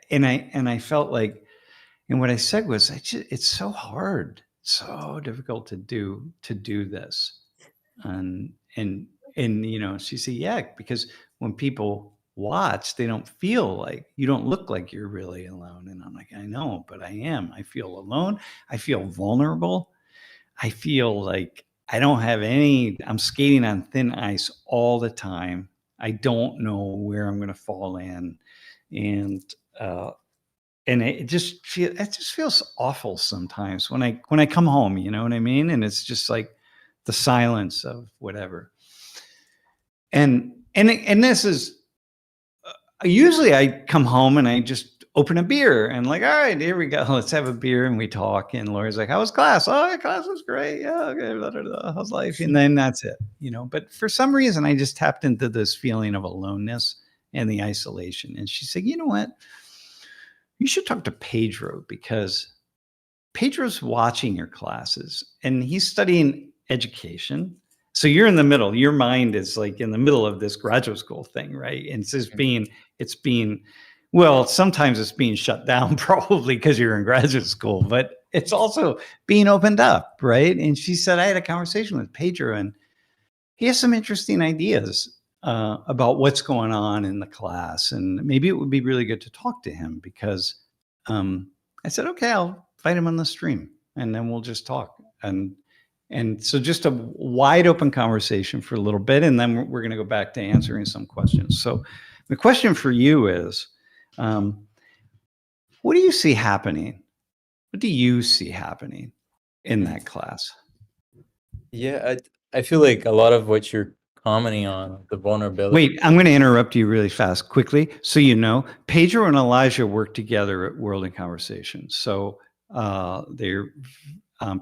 S1: and I felt like, and what I said was, it's so hard, so difficult to do this. And she said, yeah, because when people watch, they don't feel like, you don't look like you're really alone. And I'm like, I know, but I am. I feel alone. I feel vulnerable. I feel like I'm skating on thin ice all the time. I don't know where I'm going to fall in. And, it just feels awful sometimes when I come home, you know what I mean? And it's just like the silence of whatever. And this is, usually I come home and I just open a beer and like, all right, here we go. Let's have a beer and we talk. And Laura's like, how was class? Oh, class was great. Yeah. Okay. Blah, blah, blah. How's life? And then that's it, but for some reason I just tapped into this feeling of aloneness and the isolation. And she said, you know what? You should talk to Pedro because Pedro's watching your classes and he's studying education. So you're in the middle. Your mind is like in the middle of this graduate school thing, right? And it's being, well, sometimes it's being shut down probably because you're in graduate school, but it's also being opened up, right? And she said, I had a conversation with Pedro and he has some interesting ideas about what's going on in the class. And maybe it would be really good to talk to him because I said, okay, I'll invite him on the stream and then we'll just talk. And so just a wide open conversation for a little bit, and then we're going to go back to answering some questions. So the question for you is, what do you see happening? What do you see happening in that class?
S4: Yeah, I feel like a lot of what you're commenting on, the vulnerability.
S1: Wait, I'm going to interrupt you really fast, quickly. So Pedro and Elijah work together at World in Conversation. So they're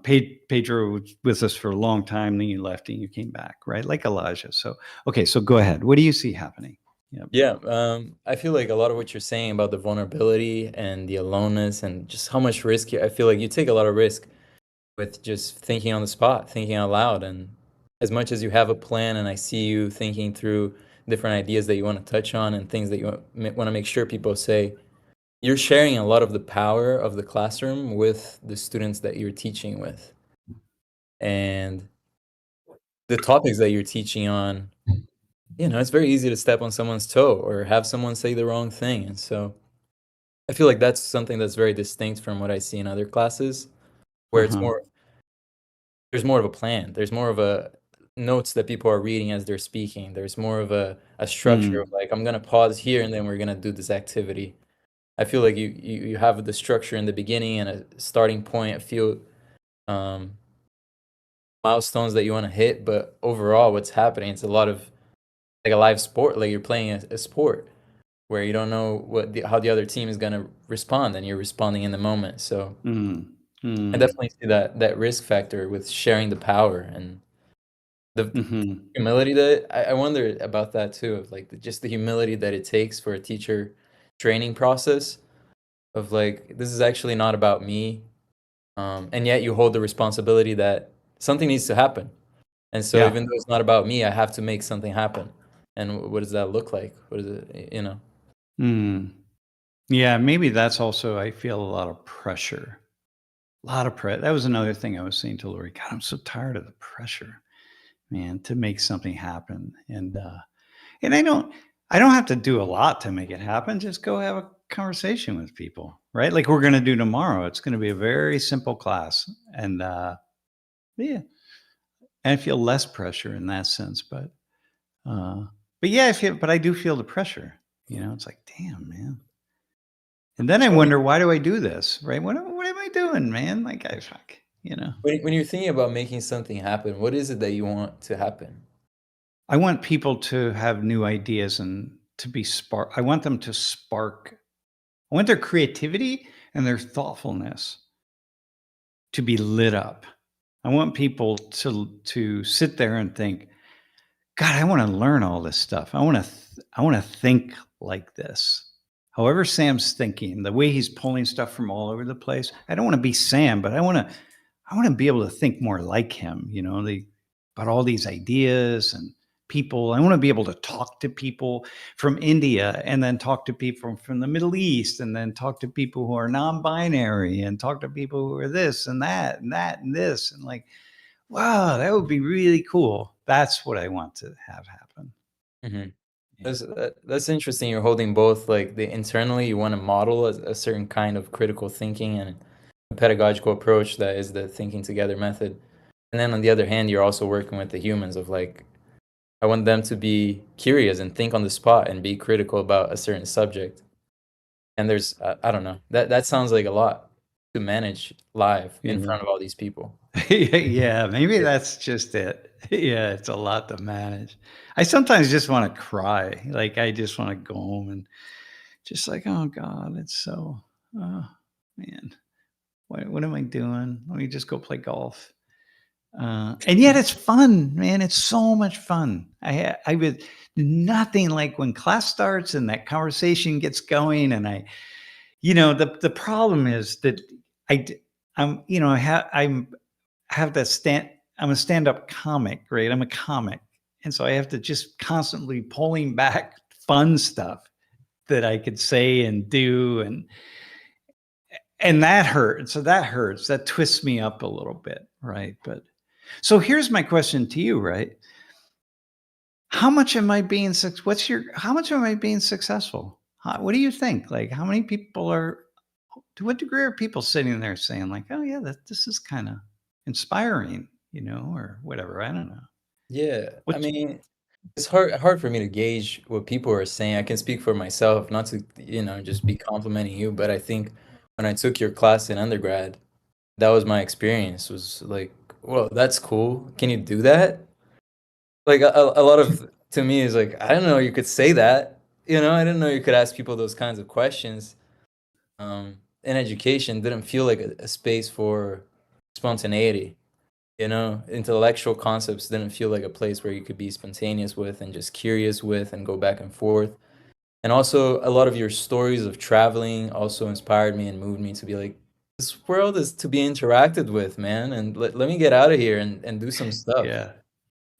S1: Pedro was with us for a long time, then you left and you came back, right? Like Elijah. So, okay, so go ahead. What do you see happening? Yep.
S4: Yeah, I feel like a lot of what you're saying about the vulnerability and the aloneness and just how much risk I feel like you take a lot of risk with just thinking on the spot, thinking out loud. And as much as you have a plan and I see you thinking through different ideas that you want to touch on and things that you want to make sure people say, you're sharing a lot of the power of the classroom with the students that you're teaching with. And the topics that you're teaching on, it's very easy to step on someone's toe or have someone say the wrong thing. And so I feel like that's something that's very distinct from what I see in other classes, where there's more of a plan. There's more of a notes that people are reading as they're speaking. There's more of a structure of like, I'm going to pause here and then we're going to do this activity. I feel like you have the structure in the beginning and a starting point, a few milestones that you want to hit, but overall what's happening, it's a lot of like a live sport, like you're playing a sport where you don't know how the other team is going to respond and you're responding in the moment. So I definitely see that risk factor with sharing the power. And The
S1: Mhm.
S4: humility that I wonder about that too, of like just the humility that it takes for a teacher training process of like, this is actually not about me. And yet you hold the responsibility that something needs to happen. And so
S1: Yeah.
S4: even though it's not about me, I have to make something happen. And what does that look like? What is it,
S1: Mm. Yeah, maybe that's also I feel a lot of pressure. A lot of pressure. That was another thing I was saying to Lori. God, I'm so tired of the pressure, man, to make something happen. And I don't have to do a lot to make it happen. Just go have a conversation with people, right? Like we're going to do tomorrow. It's going to be a very simple class, and yeah, and I feel less pressure in that sense. Uh, but yeah, but I do feel the pressure. It's like, damn, man. And then I
S4: So
S1: wonder, why do I do this, right? What am I doing, man? Like I fuck.
S4: when you're thinking about making something happen, what is it that you want to happen?
S1: I want people to have new ideas and to be spark. I want them to spark. I want their creativity and their thoughtfulness to be lit up. I want people to sit there and think, God, I want to learn all this stuff. I want to think like this. However Sam's thinking, the way he's pulling stuff from all over the place. I don't want to be Sam, but I want to be able to think more like him, about all these ideas and people. I want to be able to talk to people from India and then talk to people from the Middle East and then talk to people who are non-binary and talk to people who are this and that and that and this. And like, wow, that would be really cool. That's what I want to have happen.
S4: Hmm.
S1: Yeah.
S4: That's interesting. You're holding both, like the internally, you want to model a certain kind of critical thinking and a pedagogical approach that is the thinking together method. And then on the other hand, you're also working with the humans of like, I want them to be curious and think on the spot and be critical about a certain subject. And there's, I don't know, that sounds like a lot to manage live in
S1: Yeah.
S4: front of all these people.
S1: Yeah, maybe that's just it. Yeah, it's a lot to manage. I sometimes just want to cry. Like I just want to go home and just like, oh God, it's so, oh man, what am I doing? Let me just go play golf. And yet it's fun, man. It's so much fun. I would nothing like when class starts and that conversation gets going. And the problem is that I, d- I'm, you know, I have that I'm a stand-up comic, right? I'm a comic. And so I have to just constantly pulling back fun stuff that I could say and do. And that hurts. So that hurts. That twists me up a little bit, right? But so here's my question to you, right? How much am I being how much am I being successful? What do you think? Like how many people to what degree are people sitting there saying like, oh yeah, this is kind of inspiring, or whatever. I don't know.
S4: Yeah, I
S1: What
S4: mean, it's hard for me to gauge what people are saying. I can speak for myself, not to, just be complimenting you, but I think when I took your class in undergrad, that was my experience, was like, well, that's cool. Can you do that? Like a lot of to me is like, I didn't know you could say that. I didn't know you could ask people those kinds of questions. In education didn't feel like a space for spontaneity. Intellectual concepts didn't feel like a place where you could be spontaneous with and just curious with and go back and forth. And also, a lot of your stories of traveling also inspired me and moved me to be like, this world is to be interacted with, man. And let me get out of here and do some stuff.
S1: Yeah.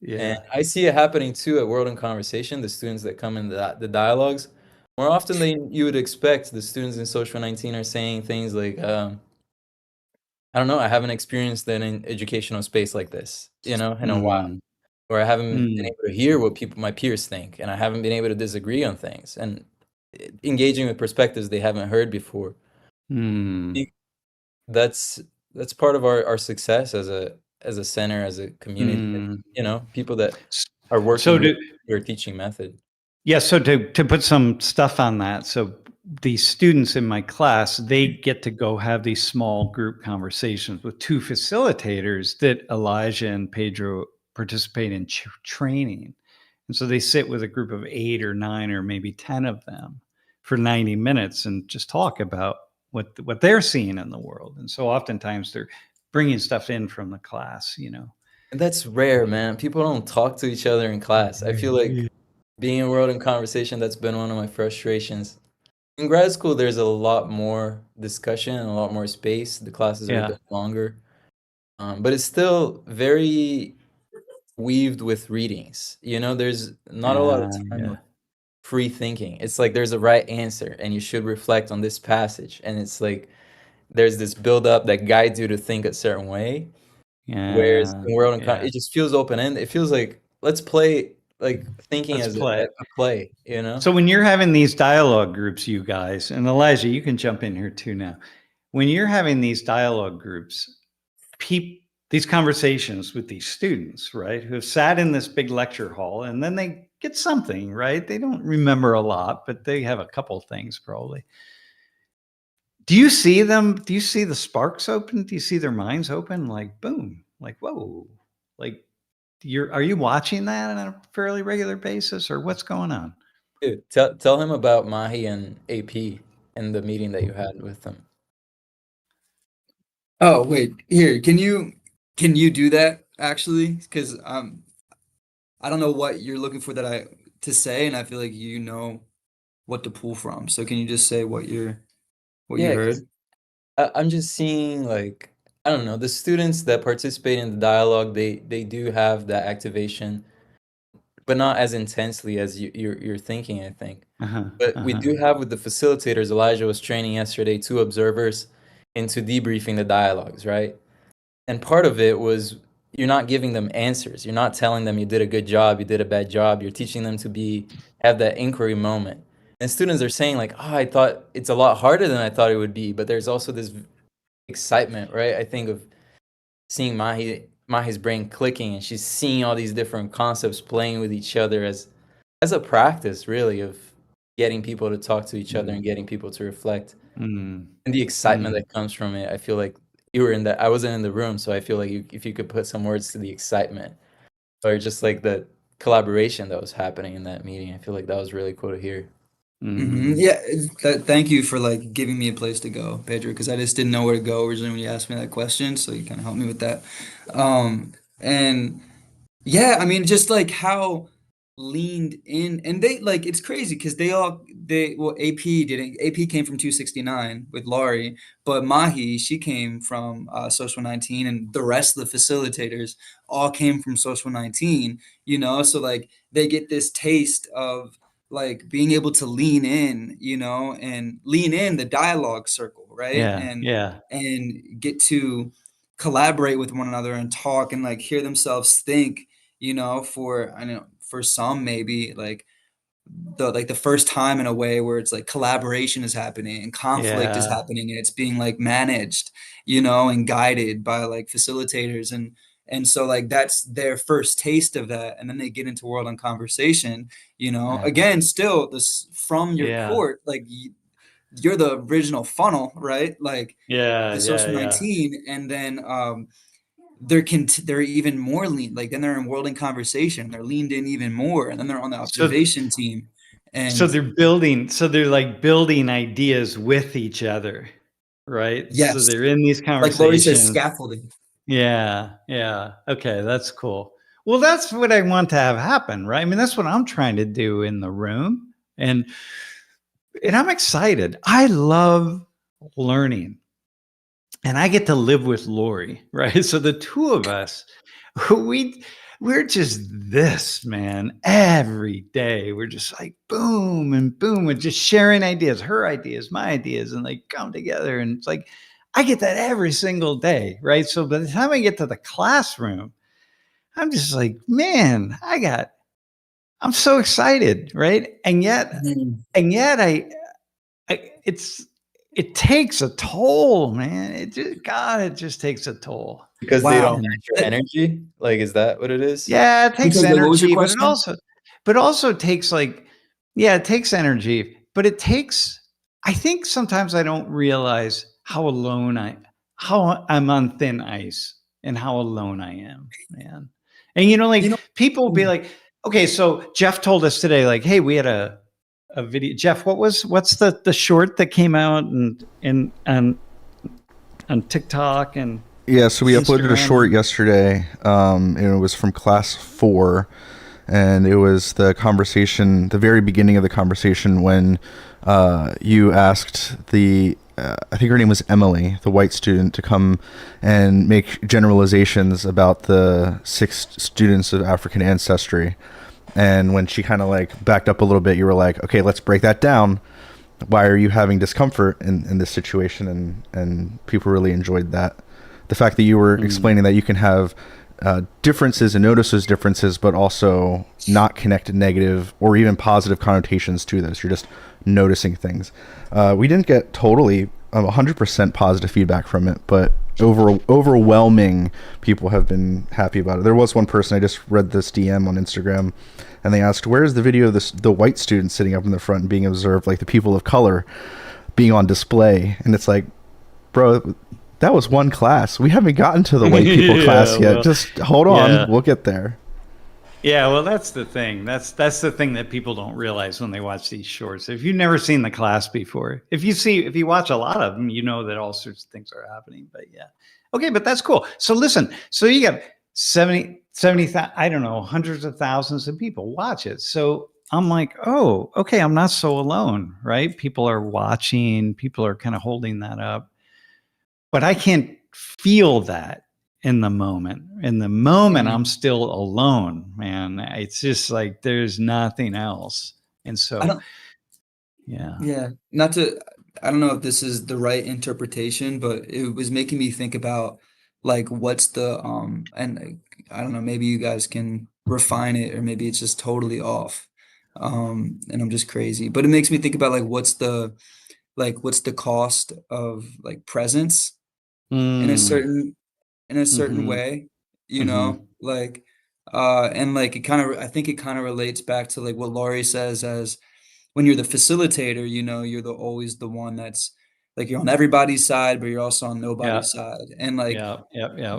S4: And
S1: Yeah.
S4: I see it happening too at World in Conversation, the students that come in the dialogues. More often than you would expect, the students in Social 19 are saying things like, I don't know, I haven't experienced an educational space like this, in a while.
S1: Mm,
S4: Or I haven't been
S1: mm,
S4: able to hear what my peers think, and I haven't been able to disagree on things, and engaging with perspectives they haven't heard before.
S1: mm,
S4: Think That's that's part of our success as a center, as a community.
S1: mm.
S4: People that
S1: S-
S4: are
S1: So
S4: working with
S1: to
S4: your teaching method.
S1: Yeah, so to put some stuff on that, so these students in my class, they get to go have these small group conversations with two facilitators that Elijah and Pedro participate in training. And so they sit with a group of 8 or 9 or maybe 10 of them for 90 minutes and just talk about what they're seeing in the world. And so oftentimes they're bringing stuff in from the class.
S4: And that's rare, man. People don't talk to each other in class. I feel like being enrolled in conversation, that's been one of my frustrations. In grad school, there's a lot more discussion and a lot more space. The classes are a
S1: Yeah.
S4: bit longer, but it's still very weaved with readings. You know, there's not a lot of time
S1: Yeah.
S4: of free thinking. It's like there's a right answer, and you should reflect on this passage. And it's like there's this build up that guides you to think a certain way. Whereas
S1: Yeah.
S4: in World and
S1: Yeah.
S4: it just feels open ended. It feels like let's play, like thinking
S1: Let's
S4: as
S1: play.
S4: a play. You know?
S1: So when you're having these dialogue groups, you guys, and Elijah, you can jump in here too now. When you're having these dialogue groups, these conversations with these students, right, who have sat in this big lecture hall, and then they get something, right? They don't remember a lot, but they have a couple things probably. Do you see them? Do you see the sparks open? Do you see their minds open? Like boom, like whoa, like are you watching that on a fairly regular basis, or what's going on?
S4: Dude, tell him about Mahi and AP and the meeting that you had with them.
S2: Oh, wait, here, can you do that actually? Because I don't know what you're looking for to say, and I feel like you know what to pull from. So can you just say what you
S4: Yeah, because
S2: heard?
S4: I'm just seeing like I don't know the students that participate in the dialogue. They do have that activation, but not as intensely as you're thinking, I think.
S1: Uh-huh,
S4: But we
S1: uh-huh.
S4: do have with the facilitators, Elijah was training yesterday 2 observers into debriefing the dialogues, right? And part of it was you're not giving them answers. You're not telling them you did a good job, you did a bad job. You're teaching them to have that inquiry moment. And students are saying like, "Oh, I thought it's a lot harder than I thought it would be." But there's also this excitement, right? I think of seeing Mahi's brain clicking, and she's seeing all these different concepts playing with each other as a practice, really, of getting people to talk to each other and getting people to reflect.
S1: Mm,
S4: And the excitement
S1: mm.
S4: that comes from it, I feel like you were in that. I wasn't in the room, so I feel like if you could put some words to the excitement or just like the collaboration that was happening in that meeting, I feel like that was really cool to hear.
S1: Mm.
S2: Yeah, thank you for like giving me a place to go, Pedro, because I just didn't know where to go originally when you asked me that question. So you kind of helped me with that. And yeah, I mean, just like how leaned in, and they like it's crazy because well, AP came from 269 with Laurie, but Mahi, she came from Social 19, and the rest of the facilitators all came from Social 19, so like they get this taste of like being able to lean in, and lean in the dialogue circle, right?
S1: Yeah, yeah.
S2: And get to collaborate with one another and talk and like hear themselves think, I know for some maybe like the first time in a way where it's like collaboration is happening and conflict is
S1: Yeah.
S2: happening and it's being like managed, and guided by like facilitators and so like that's their first taste of that, and then they get into world on conversation,
S1: Yeah.
S2: again still this from your
S1: Yeah.
S2: court, like you're the original funnel, right? Like
S1: Yeah,
S2: the
S1: yeah,
S2: social
S1: yeah.
S2: 19, and then they're even more lean, like then they're in world in conversation, they're leaned in even more, and then they're on the
S1: So
S2: observation team,
S1: so
S2: and
S1: they're like building ideas with each other, right? So
S2: yes,
S1: they're in these
S2: like Laurie says,
S1: conversations.
S2: scaffolding.
S1: Yeah, yeah. Okay, that's cool. Well, that's what I want to have happen, right? I mean, that's what I'm trying to do in the room. And I'm excited. I love learning. And I get to live with Lori, right? So the two of us, we we're just this, man. Every day we're just like boom and boom, and just sharing ideas, her ideas, my ideas, and like come together. And it's like I get that every single day, right? So by the time I get to the classroom, I'm just like, man, I'm so excited, right?
S2: Mhm.
S1: And yet it takes a toll, man. It just takes a toll.
S4: Because they don't
S2: Wow.
S1: And
S4: match your
S2: Uh,
S4: energy? Like, is that what it is?
S1: yeah, it takes
S2: because wait, what was your
S1: energy, but
S2: question?
S1: it also takes like, yeah, it takes energy, but I think sometimes I don't realize how I'm on thin ice and how alone I am, man. And
S2: you
S1: like
S2: know
S1: people will be like, okay, so Jeff told us today, like, hey, we had a video. Jeff, what's the short that came out and on TikTok and
S3: Yeah, so we uploaded a
S1: Instagram.
S3: short yesterday, and it was from class 4, and it was the conversation, the very beginning of the conversation when you asked the, I think her name was Emily, the white student, to come and make generalizations about the 6 students of African ancestry. And when she kind of like backed up a little bit, you were like, okay, let's break that down. Why are you having discomfort in this situation? And people really enjoyed that. The fact that you were explaining that you can have differences and notice those differences, but also not connect negative or even positive connotations to this. You're just noticing things. We didn't get totally 100% positive feedback from it, but overwhelming people have been happy about it. There was one person, I just read this DM on Instagram, and they asked, where's the video of the white students sitting up in the front and being observed, like the people of color being on display? And it's like, bro, that was one class. We haven't gotten to the white people class yet.
S1: Well,
S3: just hold on.
S1: yeah.
S3: We'll get there.
S1: Yeah, well, that's the thing. That's the thing that people don't realize when they watch these shorts. If you've never seen the class before, if you watch a lot of them, you know that all sorts of things are happening. But yeah, okay, but that's cool. So listen, so you got 70,000, I don't know, hundreds of thousands of people watch it. So I'm like, oh, okay, I'm not so alone, right? People are watching. People are kind of holding that up, but I can't feel that in the moment. In the moment, I'm still alone, man. It's just like there's nothing else. And
S2: I
S1: so,
S2: don't,
S1: yeah.
S2: yeah, not to, I don't know if this is the right interpretation, but it was making me think about like what's the, and I don't know, maybe you guys can refine it or maybe it's just totally off. And I'm just crazy, but it makes me think about like what's the cost of like presence in a
S1: Mm,
S2: certain
S1: hmm
S2: way,
S1: hmm
S2: like and like it kind of, I think it kind of relates back to like what Laurie says, as when you're the facilitator, you're always the one that's like you're on everybody's side, but you're also on
S1: Yeah,
S2: nobody's side. And like
S1: yeah, yeah, yeah,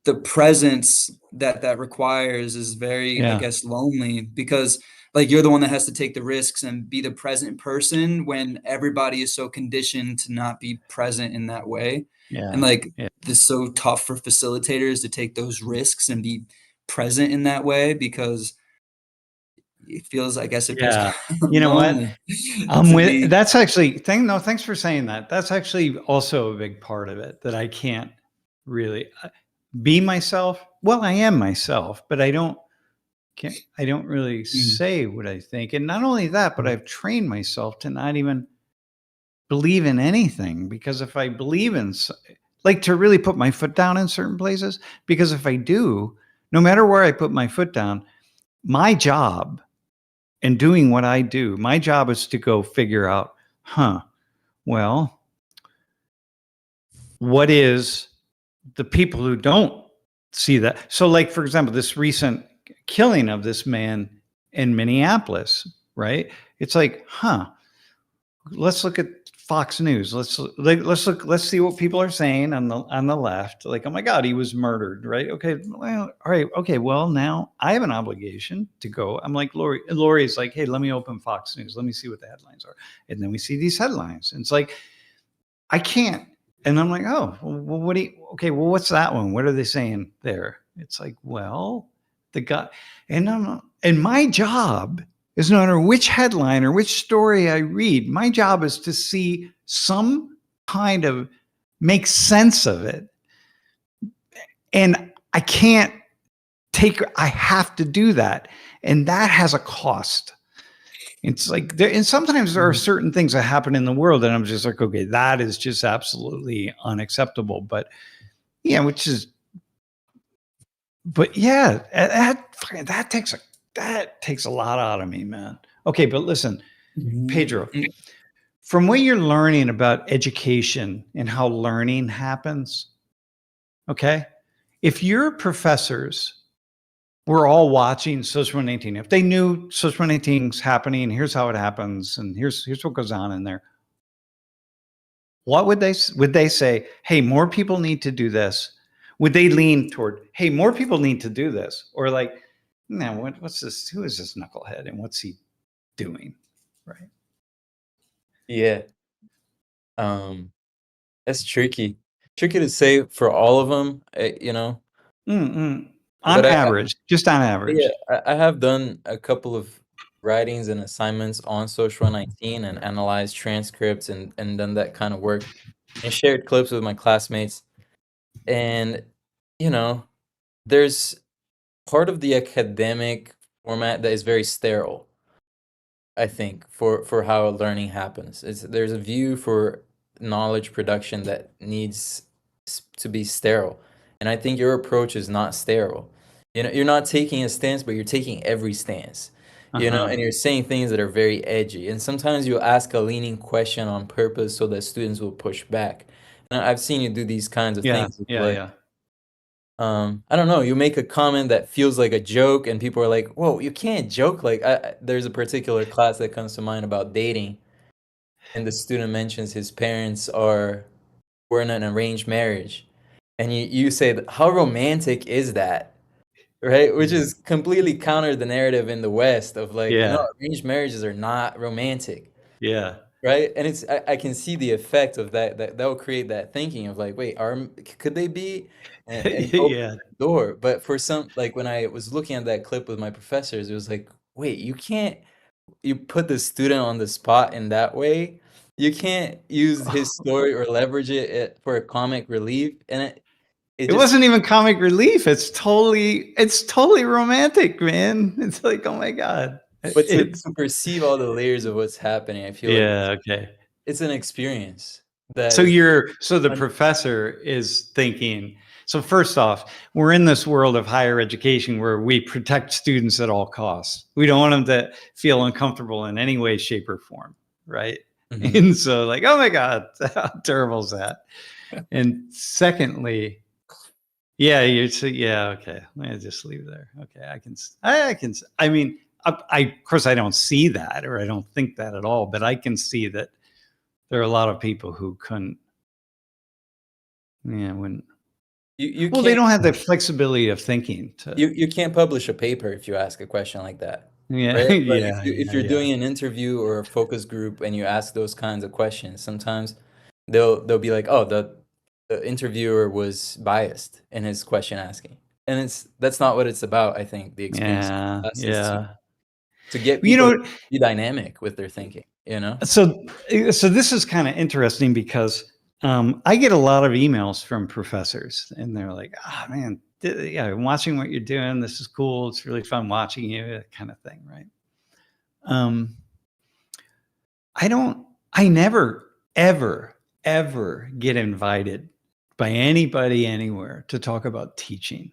S2: the presence that requires is very, I
S1: yeah,
S2: guess, lonely, because like you're the one that has to take the risks and be the present person when everybody is so conditioned to not be present in that way. And
S1: yeah,
S2: like
S1: yeah,
S2: it's so tough for facilitators to take those risks and be present in that way because it feels, I guess it feels
S1: yeah.
S2: kind of
S1: You know what?
S2: lonely
S1: I'm
S2: to
S1: with,
S2: be.
S1: that's actually, thanks for saying that. That's actually also a big part of it that I can't really be myself. Well, I am myself, but I don't really
S2: Mm,
S1: say what I think. And not only that, but
S2: mm,
S1: I've trained myself to not even believe in anything, because if I believe in like to really put my foot down in certain places, because if I do, no matter where I put my foot down, my job in doing what I do, my job is to go figure out, well, what is the people who don't see that? So like, for example, this recent killing of this man in Minneapolis, right? It's like, let's look at Fox News. Let's see what people are saying on the left. Like, oh my God, he was murdered, right? Okay, well, all right, okay. Well, now I have an obligation to go. I'm like Lori. Lori's like, hey, let me open Fox News. Let me see what the headlines are. And then we see these headlines. And it's like, I can't. And I'm like, oh, well, what do you? Okay, well, what's that one? What are they saying there? It's like, well, the guy, and my job is no matter which headline or which story I read, my job is to see some kind of make sense of it. And I can't I have to do that. And that has a cost. It's like and sometimes there are
S2: mm,
S1: certain things that happen in the world, and I'm just like, okay, that is just absolutely unacceptable. But yeah, but yeah, that takes a lot out of me, man. Okay, but listen,
S2: mhm,
S1: Pedro,
S2: mm,
S1: from what you're learning about education and how learning happens, okay, if your professors were all watching Social 118, if they knew Social 118 is happening, here's how it happens, and here's what goes on in there, what would they say? Hey, more people need to do this. Would they lean toward, hey, more people need to do this, or like, no, what's this? Who is this knucklehead, and what's he doing? Right?
S4: Yeah. That's tricky. tricky to say for all of them, you know.
S1: On
S4: But
S1: average, just on
S4: yeah,
S1: average.
S4: I have done a couple of writings and assignments on Social 19 and analyzed transcripts and done that kind of work and shared clips with my classmates. And, you know, there's part of the academic format that is very sterile, I think, for how learning happens. There's a view for knowledge production that needs to be sterile, and I think your approach is not sterile. You know, you're not taking a stance, but you're taking every stance. You know,
S1: Uh-huh.
S4: and you're saying things that are very edgy. And sometimes you'll ask a leaning question on purpose so that students will push back. And I've seen you do these kinds of
S1: Yeah,
S4: things
S1: yeah,
S4: before.
S1: yeah.
S4: I don't know, you make a comment that feels like a joke and people are like, "Whoa, you can't joke." Like there's a particular class that comes to mind about dating, and the student mentions his parents were in an arranged marriage. And you say, "How romantic is that?" Right? Which is completely counter the narrative in the West of like, no,
S1: Yeah,
S4: arranged marriages are not romantic.
S1: yeah.
S4: Right? And I can see the effect of that will create that thinking of like, wait, could they be? And open
S1: Yeah.
S4: the door. But for some, like when I was looking at that clip with my professors, it was like, wait, you put the student on the spot in that way. You can't use his story or leverage it for a comic relief. And it
S1: It
S4: just,
S1: wasn't even comic relief. It's totally romantic, man. It's like, oh my God.
S4: but
S1: It's
S4: to perceive all the layers of what's happening, I feel like
S1: yeah, okay.
S4: it's an experience that
S1: So
S4: is
S1: the professor is thinking, so first off, we're in this world of higher education where we protect students at all costs. We don't want them to feel uncomfortable in any way, shape, or form, right?
S4: Mhm.
S1: And so like, oh my God, how terrible is that? And secondly, yeah, yeah, okay. Let me just leave it there. Okay, I mean, of course I don't see that or I don't think that at all, but I can see that there are a lot of people who couldn't, yeah, wouldn't.
S4: You
S1: Well, they
S4: can't
S1: don't have the flexibility of thinking to.
S4: you can't publish a paper if you ask a question like that,
S1: Yeah,
S4: right? Like
S1: yeah,
S4: if
S1: yeah,
S4: you're
S1: yeah,
S4: doing an interview or a focus group and you ask those kinds of questions, sometimes they'll be like, "Oh, the interviewer was biased in his question asking," and that's not what it's about. I think the experience of
S1: yeah,
S4: class is
S1: yeah.
S4: to get
S1: You
S4: people to
S1: know,
S4: be dynamic with their thinking. You know?
S1: so this is kind of interesting because I get a lot of emails from professors, and they're like, "Ah, man, yeah, I'm watching what you're doing. This is cool. It's really fun watching you," that kind of thing, right? Um, I don't. I never, ever, ever get invited by anybody anywhere to talk about teaching.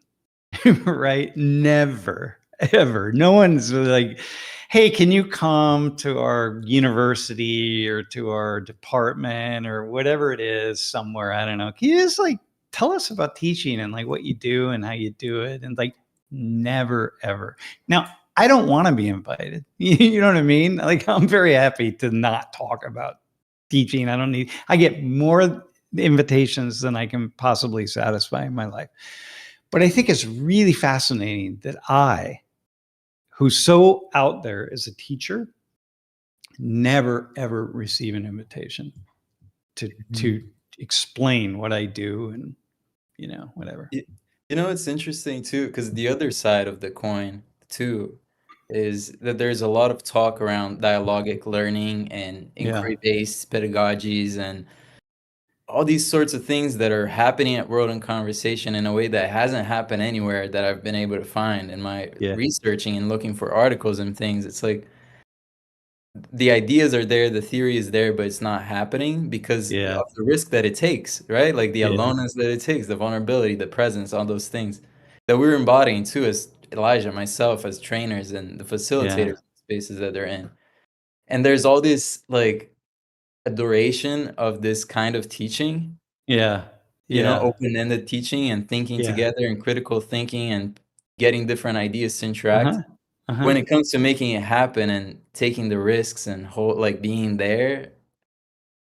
S1: Right? Never, ever. No one's like, hey, can you come to our university or to our department or whatever it is somewhere? I don't know. Can you just like tell us about teaching and like what you do and how you do it? And like, never, ever. Now, I don't want to be invited. You know what I mean? Like, I'm very happy to not talk about teaching. I get more invitations than I can possibly satisfy in my life. But I think it's really fascinating that who's so out there as a teacher, never ever receive an invitation to explain what I do and whatever.
S4: Y- You know, it's interesting too, because the other side of the coin too is that there's a lot of talk around dialogic learning and
S1: Yeah,
S4: inquiry-based pedagogies and all these sorts of things that are happening at World in Conversation in a way that hasn't happened anywhere that I've been able to find in my
S1: yeah,
S4: researching and looking for articles and things. It's like the ideas are there, the theory is there, but it's not happening because
S1: yeah,
S4: of the risk that it takes, right? Like the
S1: yeah,
S4: aloneness that it takes, the vulnerability, the presence, all those things that we're embodying too as Elijah, myself, as trainers and the
S1: yeah,
S4: facilitators spaces that they're in. And there's all this like adoration of this kind of teaching,
S1: yeah,
S4: you know,
S1: yeah,
S4: open-ended teaching and thinking
S1: yeah.
S4: together and critical thinking and getting different ideas to interact.
S1: Uh-huh. Uh-huh.
S4: When it comes to making it happen and taking the risks and like being there,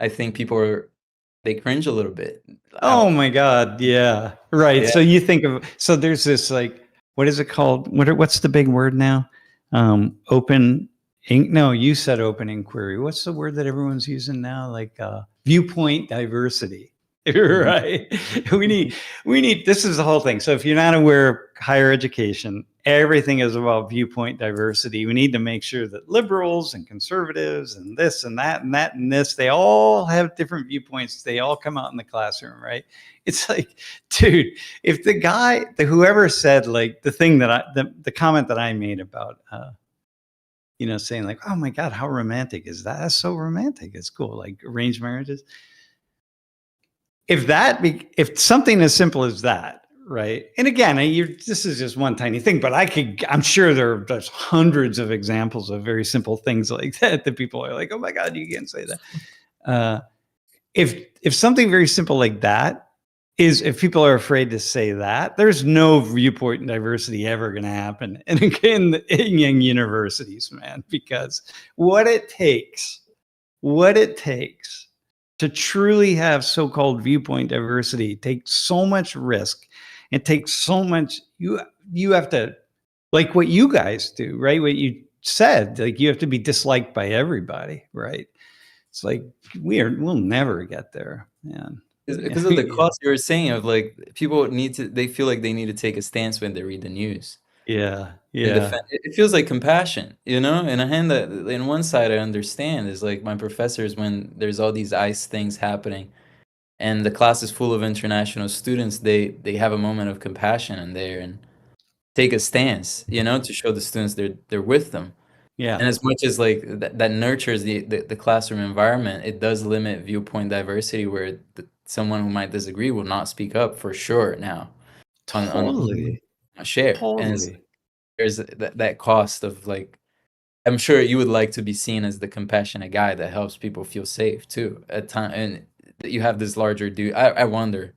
S4: I think they cringe a little bit
S1: Oh
S4: out.
S1: my God. Yeah. Right.
S4: Yeah.
S1: So you think of there's this like what is it called? What's the big word now? Open ink. No, you said open inquiry. What's the word that everyone's using now? Like viewpoint diversity. Right. We need, this is the whole thing. So if you're not aware of higher education, everything is about viewpoint diversity. We need to make sure that liberals and conservatives and this and that and that and this, they all have different viewpoints. They all come out in the classroom, right? It's like, dude, if whoever said like the thing that the comment that I made about, saying like, oh my God, how romantic is that? That's so romantic. It's cool. Like arranged marriages. If something as simple as that, right? And again, this is just one tiny thing, but I'm sure there's hundreds of examples of very simple things like that people are like, oh my God, you can't say that. If something very simple like that if people are afraid to say that, there's no viewpoint diversity ever going to happen in young universities, man, because what it takes to truly have so-called viewpoint diversity takes so much risk. It takes so much, you have to, like what you guys do, right? What you said, like you have to be disliked by everybody, right? It's like, we'll never get there, man.
S4: Because of the cost you were saying of like people they feel like they need to take a stance when they read the news.
S1: Yeah.
S4: It feels like compassion, In a hand that in one side I understand is like my professors when there's all these ICE things happening and the class is full of international students, they have a moment of compassion in there and take a stance, to show the students they're with them.
S1: Yeah.
S4: And as much as like that nurtures the classroom environment, it does limit viewpoint diversity where someone who might disagree will not speak up for sure now.
S1: Totally.
S4: On share.
S1: Totally.
S4: And there's that cost of like, I'm sure you would like to be seen as the compassionate guy that helps people feel safe too at time, and you have this larger duty. I wonder,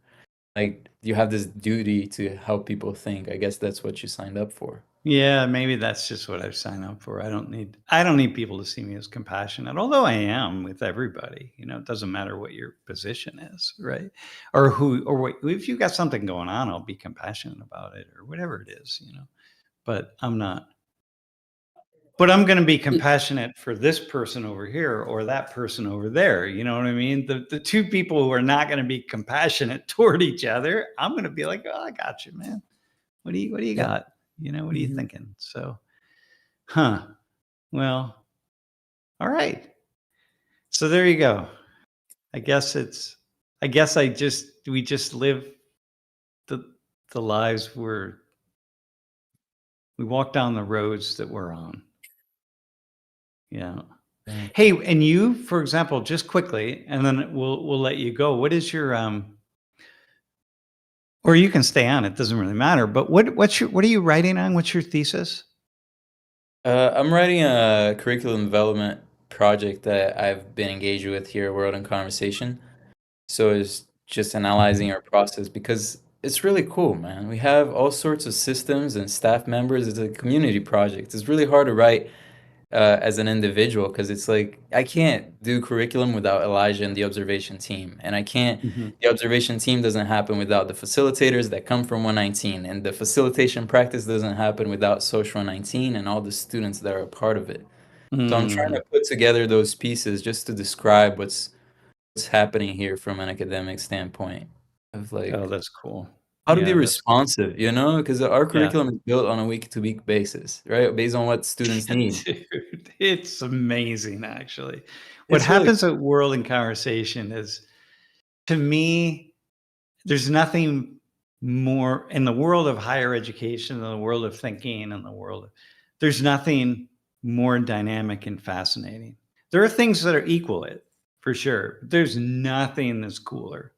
S4: like you have this duty to help people think. I guess that's what you signed up for.
S1: Yeah, maybe that's just what I've signed up for. I don't need people to see me as compassionate, although I am with everybody. It doesn't matter what your position is, right? Or what, if you got something going on, I'll be compassionate about it or whatever it is, But I'm not. But I'm going to be compassionate for this person over here or that person over there. You know what I mean? The two people who are not going to be compassionate toward each other, I'm going to be like, oh, I got you, man. What do you got? What are you thinking? So, well, all right. So there you go. I guess we just live the lives we walk down the roads that we're on. Yeah. Hey, and you, for example, just quickly, and then we'll let you go. What is your or you can stay on, it doesn't really matter. But what are you writing on? What's your thesis?
S4: I'm writing a curriculum development project that I've been engaged with here at World in Conversation. So it's just analyzing our process because it's really cool, man. We have all sorts of systems and staff members. It's a community project. It's really hard to write as an individual because it's like I can't do curriculum without Elijah and the observation team, and I can't. The observation team doesn't happen without the facilitators that come from 119, and the facilitation practice doesn't happen without Social 119 and all the students that are a part of it. So I'm trying to put together those pieces just to describe what's happening here from an academic standpoint of like,
S1: oh, that's cool.
S4: How to be responsive, because our curriculum is built on a week-to-week basis, right? Based on what students need.
S1: Dude, it's amazing, actually. What happens at World in Conversation is, to me, there's nothing more in the world of higher education, in the world of thinking, in the world there's nothing more dynamic and fascinating. There are things that are equal it, for sure. There's nothing that's cooler.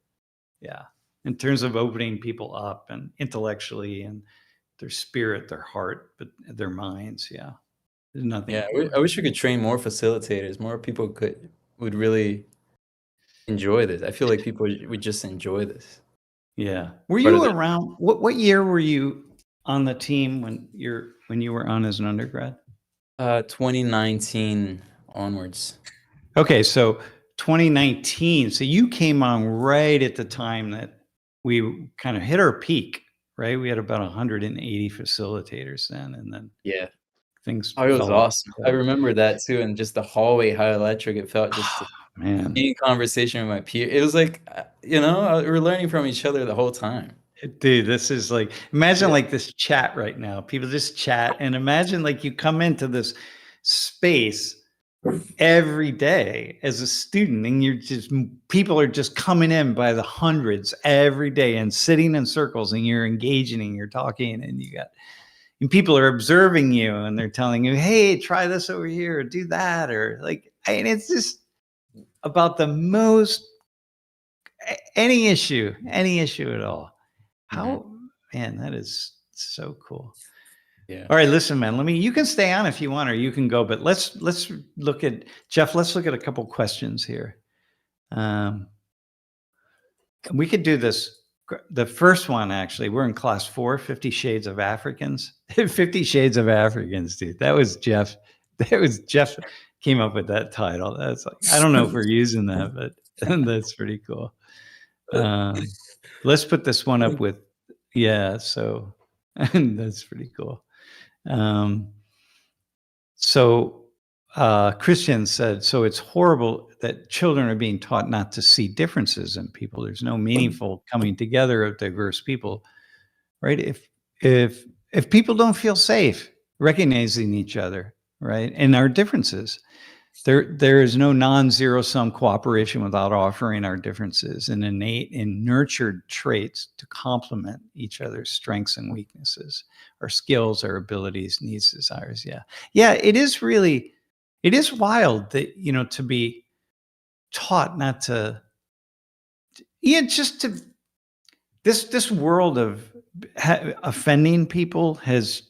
S1: Yeah. In terms of opening people up and intellectually and their spirit, their heart, but their minds. Yeah. There's nothing.
S4: Yeah. I wish we could train more facilitators. More people would really enjoy this. I feel like people would just enjoy this.
S1: Yeah. Were you around? What year were you on the team when you were on as an undergrad?
S4: 2019 onwards.
S1: Okay. So 2019. So you came on right at the time that we kind of hit our peak, right? We had about 180 facilitators then, and then
S4: things.
S1: It
S4: was awesome. I remember that too, and just the hallway, how electric it felt. Just
S1: Man.
S4: Being in conversation with my peer, it was like, you know, we're learning from each other the whole time.
S1: Dude, this is like, imagine like this chat right now. People just chat, and imagine like you come into this space every day as a student, and you're just, people are just coming in by the hundreds every day and sitting in circles, and you're engaging and you're talking, and and people are observing you, and they're telling you, hey, try this over here, or do that, or like, and it's just about the most, any issue at all. How, man, that is so cool.
S4: Yeah.
S1: All right, listen, man, you can stay on if you want, or you can go, but let's look at, Jeff, let's look at a couple questions here. We could do this. The first one, actually, we're in class 4, 50 Shades of Africans. 50 Shades of Africans, dude. That was Jeff came up with that title. That's like, I don't know if we're using that, but that's pretty cool. Let's put this one up with, yeah, so that's pretty cool. Christian said, so it's horrible that children are being taught not to see differences in people. There's no meaningful coming together of diverse people, right? If people don't feel safe recognizing each other, right, and our differences, there is no non-zero sum cooperation without offering our differences and innate and nurtured traits to complement each other's strengths and weaknesses, our skills, our abilities, needs, desires. Yeah, it is wild that, you know, to be taught not to, just to, this world of offending people has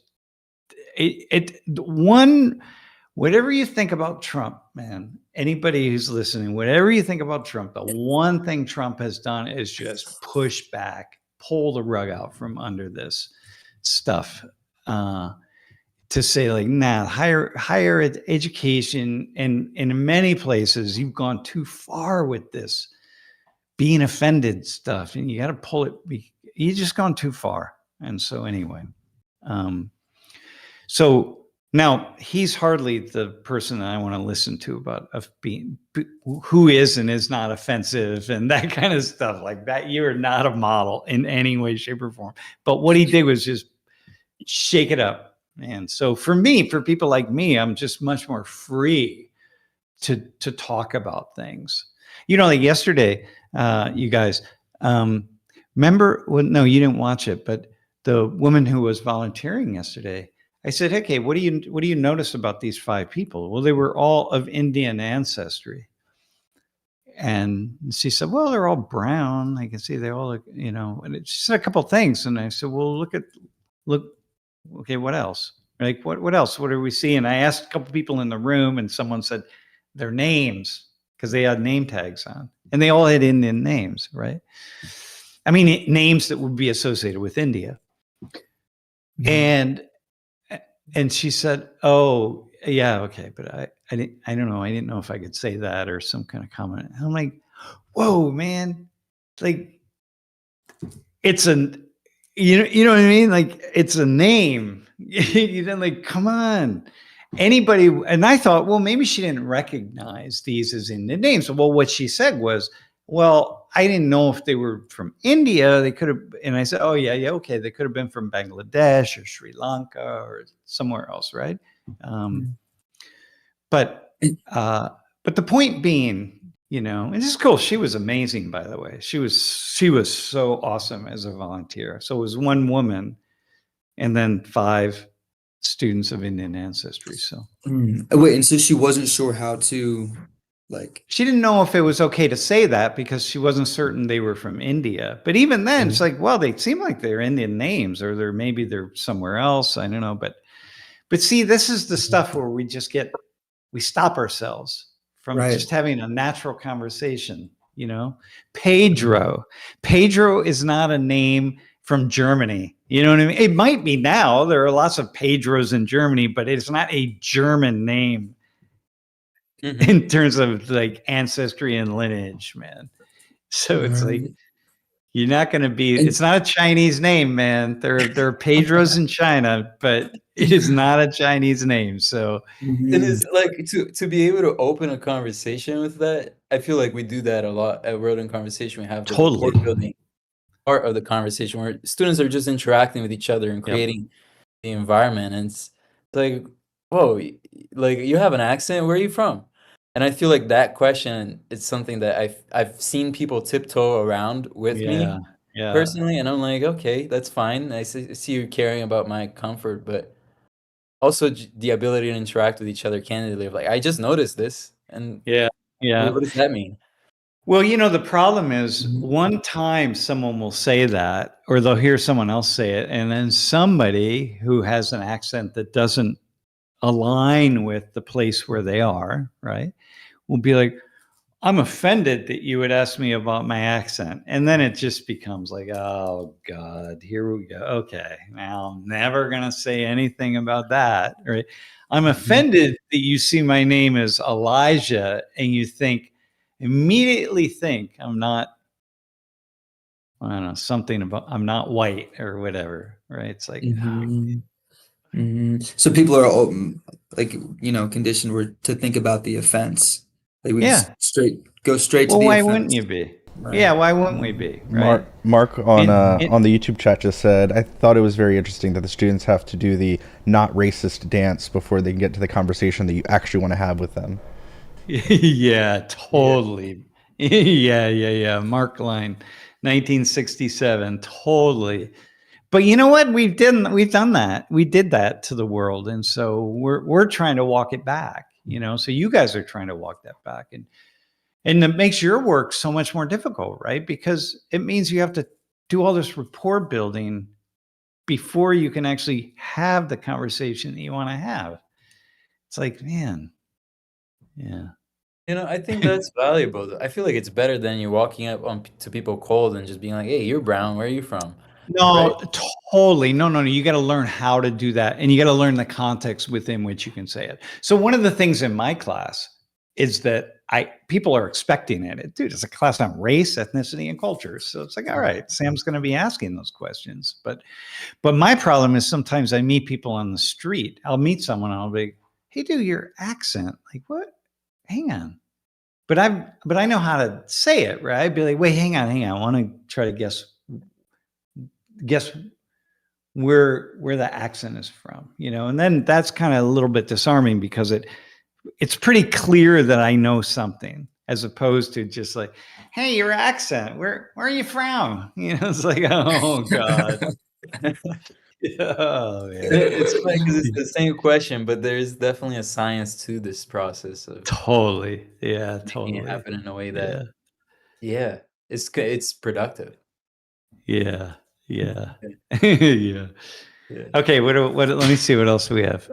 S1: whatever you think about Trump, man, anybody who's listening, whatever you think about Trump, the one thing Trump has done is just push back, pull the rug out from under this stuff, to say like, nah, higher education, and in many places you've gone too far with this being offended stuff, and you got to pull it. You just gone too far. And so anyway, so now he's hardly the person that I want to listen to about who is and is not offensive and that kind of stuff like that. You are not a model in any way, shape, or form. But what he did was just shake it up. And so for people like me, I'm just much more free to talk about things. You know, like yesterday, you guys, remember? Well, no, you didn't watch it, but the woman who was volunteering yesterday, I said, okay, what do you notice about these 5 people? Well, they were all of Indian ancestry. And she said, well, they're all brown. I can see they all look, you know, and she said a couple of things. And I said, well, look, okay, what else? Like, what else? What are we seeing? I asked a couple people in the room, and someone said their names, because they had name tags on, and they all had Indian names, right? I mean, names that would be associated with India. And she said, oh, yeah, okay, but I don't know. I didn't know if I could say that or some kind of comment. And I'm like, whoa, man, like it's you know what I mean? Like, it's a name. You didn't, like, come on. Anybody, and I thought, well, maybe she didn't recognize these as Indian names. Well, what she said was, well, I didn't know if they were from India. They could have, and I said, oh, yeah, okay. They could have been from Bangladesh or Sri Lanka or somewhere else, right? But the point being, you know, and this is cool. She was amazing, by the way. She was so awesome as a volunteer. So it was one woman, and then 5 students of Indian ancestry. So
S2: wait, and so she wasn't sure how to, like,
S1: she didn't know if it was okay to say that because she wasn't certain they were from India. But even then, it's like, well, they seem like they're Indian names, or maybe they're somewhere else. I don't know. But see, this is the stuff where we stop ourselves from just having a natural conversation, you know. Pedro is not a name from Germany. You know what I mean? It might be now. There are lots of Pedros in Germany, but it's not a German name in terms of like ancestry and lineage, man. So it's like, You're not going to be.
S2: And
S1: It's not a Chinese name, man. There are Pedros in China, but it is not a Chinese name. So
S4: And it's like to be able to open a conversation with that, I feel like we do that a lot at World in Conversation. We have the rapport
S1: totally.
S4: building part of the conversation where students are just interacting with each other and
S1: Yep.
S4: creating the environment. And it's like, whoa, like you have an accent, where are you from? And I feel like that question is something that I've seen people tiptoe around with
S1: Yeah.
S4: me
S1: Yeah.
S4: personally, and I'm like, okay, that's fine. I see you caring about my comfort, but also the ability to interact with each other candidly. Of like, I just noticed this, and
S1: Yeah. Yeah.
S4: what does that mean?
S1: Well, the problem is
S2: Mhm.
S1: one time someone will say that, or they'll hear someone else say it, and then somebody who has an accent that doesn't align with the place where they are, right, will be like, I'm offended that you would ask me about my accent. And then it just becomes like, oh God, here we go. Okay, now I'm never going to say anything about that. Right. I'm offended that you see my name as Elijah and you immediately think I'm not, I don't know, something about, I'm not white or whatever. Right. It's like,
S2: Mhm. So people are like, conditioned to think about the offense. Like we just
S1: yeah.
S2: go straight to
S1: Well,
S2: the
S1: why wouldn't
S2: offense.
S1: you be?
S2: Right.
S1: Yeah. Why wouldn't we be? Right.
S3: Mark on
S1: It,
S3: on the YouTube chat just said, I thought it was very interesting that the students have to do the not racist dance before they can get to the conversation that you actually want to have with them.
S1: yeah, totally. Yeah. Mark Line, 1967, totally. But you know what? We've done that. We did that to the world, and so we're trying to walk it back. So you guys are trying to walk that back, and it makes your work so much more difficult, right? Because it means you have to do all this rapport building before you can actually have the conversation that you want to have. It's like, man, yeah.
S4: I think that's valuable. I feel like it's better than you walking up to people cold and just being like, "Hey, you're brown. Where are you from?" Right?
S1: No, totally. No. You got to learn how to do that. And you got to learn the context within which you can say it. So one of the things in my class is that people are expecting it. Dude, it's a class on race, ethnicity, and culture. So it's like, all right, Sam's going to be asking those questions. But my problem is sometimes I meet people on the street. I'll meet someone and I'll be, hey, dude, your accent. Like, what? Hang on. But I know how to say it, right? I'd be like, wait, hang on. I want to try to guess where the accent is from, and then that's kind of a little bit disarming because it's pretty clear that I know something as opposed to just like, hey, your accent, where are you from? It's like, oh God. Oh yeah.
S4: It's funny because it's the same question, but there is definitely a science to this process of
S1: Totally. Yeah,
S4: making it
S1: totally.
S4: happen in a way
S1: Yeah.
S4: that, yeah, it's productive.
S1: Yeah. Yeah.
S4: Yeah.
S1: Yeah.
S4: Yeah.
S1: Okay, let me see what else we have.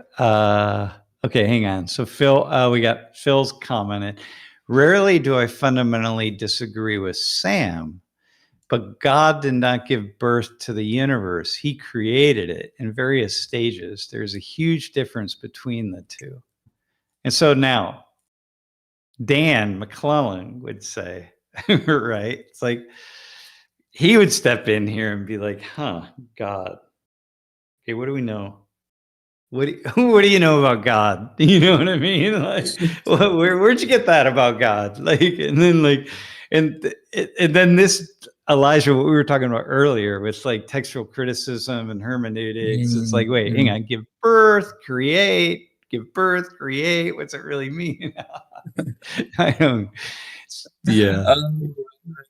S1: Okay, hang on. So Phil, we got Phil's commented. Rarely do I fundamentally disagree with Sam, but God did not give birth to the universe. He created it in various stages. There's a huge difference between the two. And so now Dan McClellan would say, right? It's like he would step in here and be like, huh, God. Okay, what do we know? What what do you know about God? You know what I mean? Like, where'd you get that about God? Like, and then and then this Elijah, what we were talking about earlier, with like textual criticism and hermeneutics. It's like, wait, hang
S2: Mhm.
S1: on, give birth, create, give birth, create. What's it really mean? I don't. Yeah.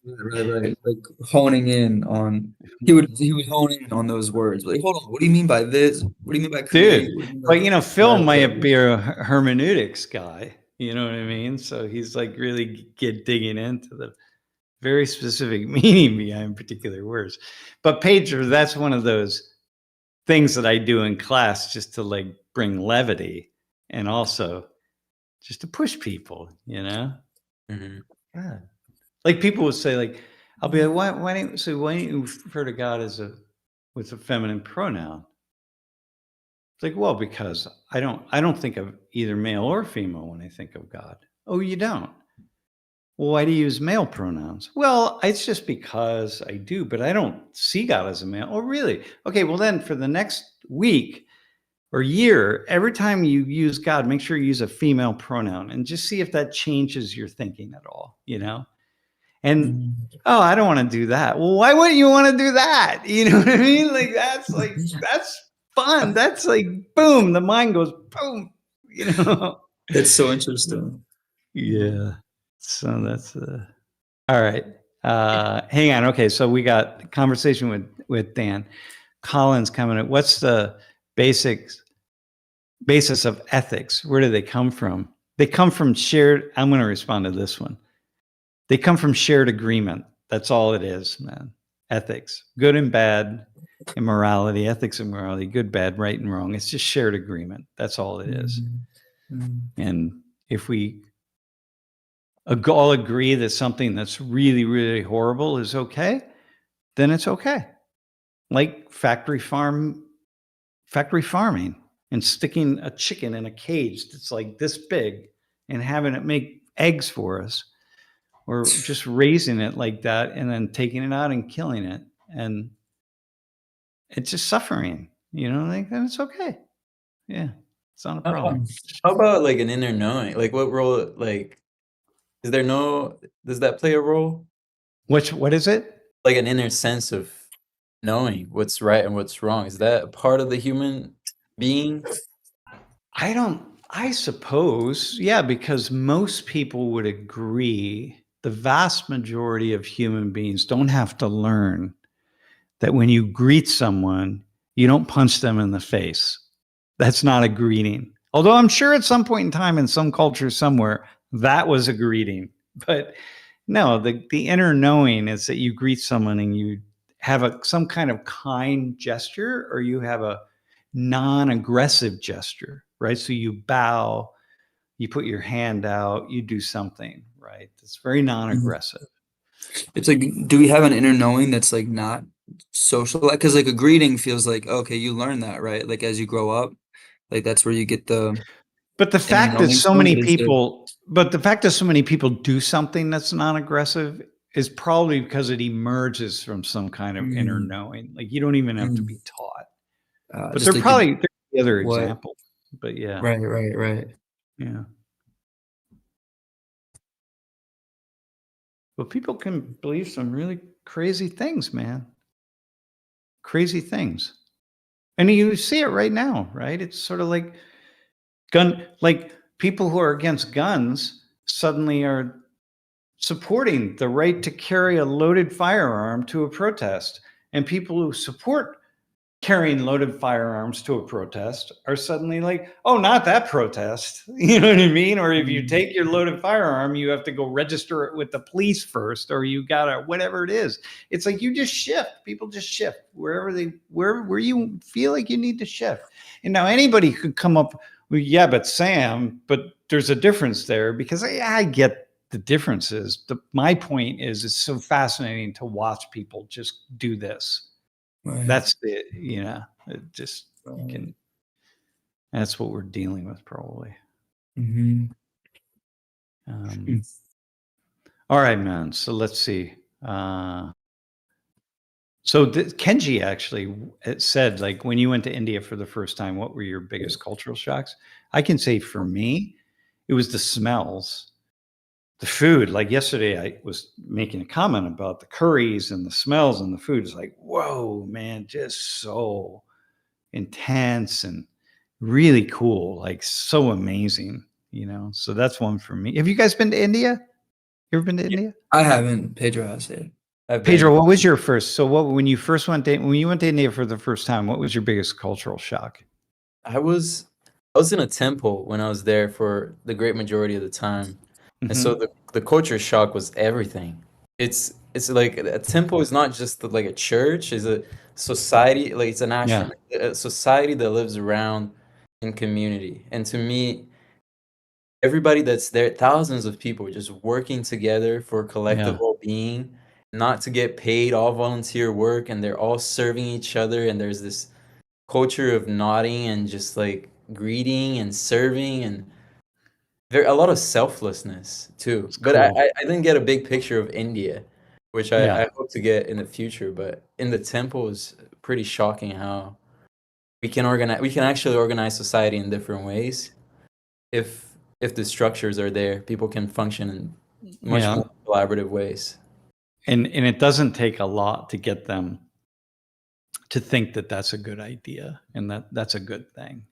S2: Right. Like honing in on he would hone in on those words. Like, hold on, what do you mean by this? What do you mean by
S1: Dude,
S2: create? What do you mean
S1: but
S2: by
S1: Phil
S2: right,
S1: might
S2: right.
S1: be a hermeneutics guy. You know what I mean? So he's like really digging into the very specific meaning behind particular words. But Pedro, that's one of those things that I do in class just to like bring levity and also just to push people,
S4: Hmm.
S1: God. Like people would say, like, I'll be like, why don't you refer to God as with a feminine pronoun? It's like, well, because I don't think of either male or female when I think of God. Oh, you don't? Well, why do you use male pronouns? Well, it's just because I do, but I don't see God as a male. Oh, really? Okay, well then for the next week or year, every time you use God, make sure you use a female pronoun and just see if that changes your thinking at all, you know? And oh, I don't want to do that. Well, why wouldn't you want to do that? You know what I mean? That's fun. That's like boom, the mind goes boom, you know.
S2: That's so interesting.
S1: Yeah. So that's all right. Hang on. Okay, so we got conversation with Dan. Colin's coming in. What's the basis of ethics? Where do they come from? They come from shared. I'm going to respond to this one. They come from shared agreement. That's all it is, man. Ethics, good and bad, and morality, ethics and morality, good, bad, right and wrong. It's just shared agreement. That's all it is. And if we all agree that something that's really, really horrible is okay, then it's okay. Like factory farming and sticking a chicken in a cage that's like this big and having it make eggs for us, or just raising it like that and then taking it out and killing it. And it's just suffering, you know, like, and it's okay. Yeah, it's not a problem.
S4: How about like an inner knowing? Like what role, like, does that play a role?
S1: What is it?
S4: Like an inner sense of knowing what's right and what's wrong. Is that a part of the human being?
S1: I suppose, yeah, because most people would agree, the vast majority of human beings don't have to learn that when you greet someone, you don't punch them in the face. That's not a greeting. Although I'm sure at some point in time in some culture somewhere, that was a greeting. But no, the inner knowing is that you greet someone and you have some kind of kind gesture, or you have a non-aggressive gesture, right? So you bow, you put your hand out, you do something, right? It's very non-aggressive.
S2: It's like, do we have an inner knowing that's like not social? Because like a greeting feels like, okay, you learn that, right? Like as you grow up, like that's where you get the
S1: But the
S2: inner
S1: fact that
S2: knowing
S1: so
S2: from.
S1: many
S2: But is there,
S1: people do something that's non-aggressive is probably because it emerges from some kind of inner knowing. Like you don't even have to be taught. But
S2: just
S1: there's
S2: like
S1: the other
S2: what?
S1: examples. But yeah.
S2: Right.
S1: Yeah. But people can believe some really crazy things, man. Crazy things. And you see it right now, right? It's sort of like like people who are against guns suddenly are supporting the right to carry a loaded firearm to a protest. And people who support carrying loaded firearms to a protest are suddenly like, oh, not that protest. You know what I mean? Or if you take your loaded firearm, you have to go register it with the police first, or you gotta, whatever it is. It's like you just shift. People just shift where you feel like you need to shift. And now anybody could come up with, yeah, but Sam, but there's a difference there, because I get the differences. My point is, it's so fascinating to watch people just do this.
S2: Right.
S1: That's it just
S2: Right.
S1: that's what we're dealing with probably. All right, man, so let's see. So Kenji actually said, like, when you went to India for the first time, what were your biggest cultural shocks? I can say for me, it was the smells. The food, like yesterday, I was making a comment about the curries and the smells, and the food is like, whoa, man, just so intense and really cool, like so amazing, So that's one for me. Have you guys been to India? You ever been to India?
S2: I haven't. Pedro has it.
S1: Pedro, what was your first? So when you went to India for the first time, what was your biggest cultural shock?
S4: I was in a temple when I was there for the great majority of the time. And so the culture shock was everything. It's like a temple is not just like a church, it's a society, like it's an ashram, a society that lives around in community. And to me, everybody that's there, thousands of people just working together for collective well-being, not to get paid, all volunteer work, and they're all serving each other, and there's this culture of nodding and just like greeting and serving, and a lot of selflessness too.
S1: It's
S4: But
S1: cool.
S4: I didn't get a big picture of India, which
S1: Yeah.
S4: I hope to get in the future. But in the temple is pretty shocking how we can actually organize society in different ways if the structures are there. People can function in much
S1: Yeah.
S4: more collaborative ways.
S1: And it doesn't take a lot to get them to think that that's a good idea and that that's a good thing.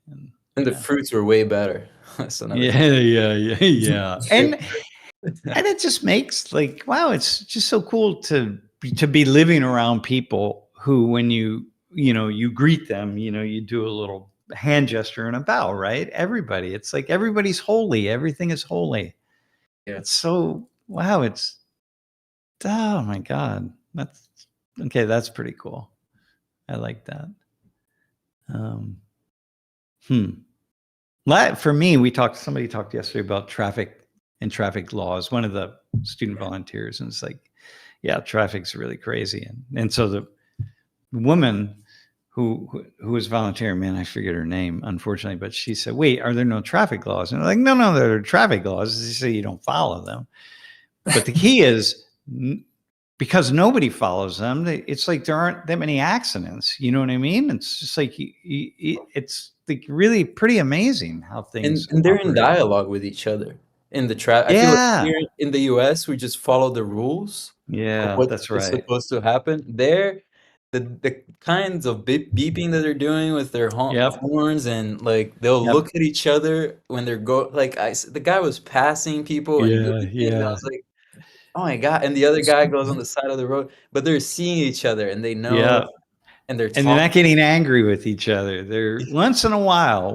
S4: And the
S1: Yeah.
S4: fruits were way better. That's another
S1: Yeah,
S4: thing.
S1: yeah. And it just makes like, wow, it's just so cool to be living around people who, when you greet them, you do a little hand gesture and a bow, right? Everybody, it's like everybody's holy. Everything is holy.
S4: Yeah.
S1: It's so, wow. Oh my God. That's okay. That's pretty cool. I like that. Um, hmm. For me, somebody talked yesterday about traffic and traffic laws. One of the student volunteers, and it's like, yeah, traffic's really crazy. And so the woman who was volunteering, man, I forget her name, unfortunately, but she said, wait, are there no traffic laws? And I'm like, no, there are traffic laws. They say you don't follow them. But the key is, because nobody follows them, it's like there aren't that many accidents. You know what I mean? It's just like it's like really pretty amazing how things
S4: And they're in
S1: operate.
S4: dialogue with each other in the trap. I feel like
S1: Yeah,
S4: here in the US, we just follow the rules of
S1: yeah,
S4: what
S1: that's
S4: is
S1: right.
S4: supposed to happen. There, the kinds of beeping that they're doing with their
S1: Yep,
S4: horns, and like they'll
S1: yep,
S4: look at each other when they're like the guy was passing people and doing
S1: yeah,
S4: things. I
S1: yeah,
S4: was like, oh my God. And the other guy goes on the side of the road, but they're seeing each other and they know
S1: yeah.
S4: and they're
S1: And they're
S4: talking.
S1: not getting angry with each other. They're once in a while,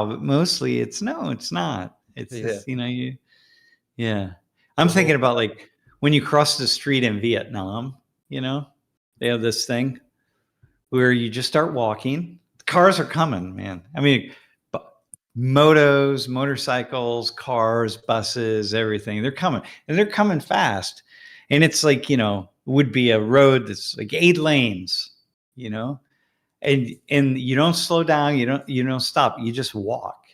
S1: but mostly it's no, it's not. It's
S4: Yeah.
S1: just, yeah. I'm
S4: The whole
S1: thinking about like when you cross the street in Vietnam, they have this thing where you just start walking. The cars are coming, man. I mean, motorcycles, cars, buses, everything. They're coming and they're coming fast. And it's like, would be a road that's like 8 lanes, you know, and you don't slow down, you don't stop, you just walk.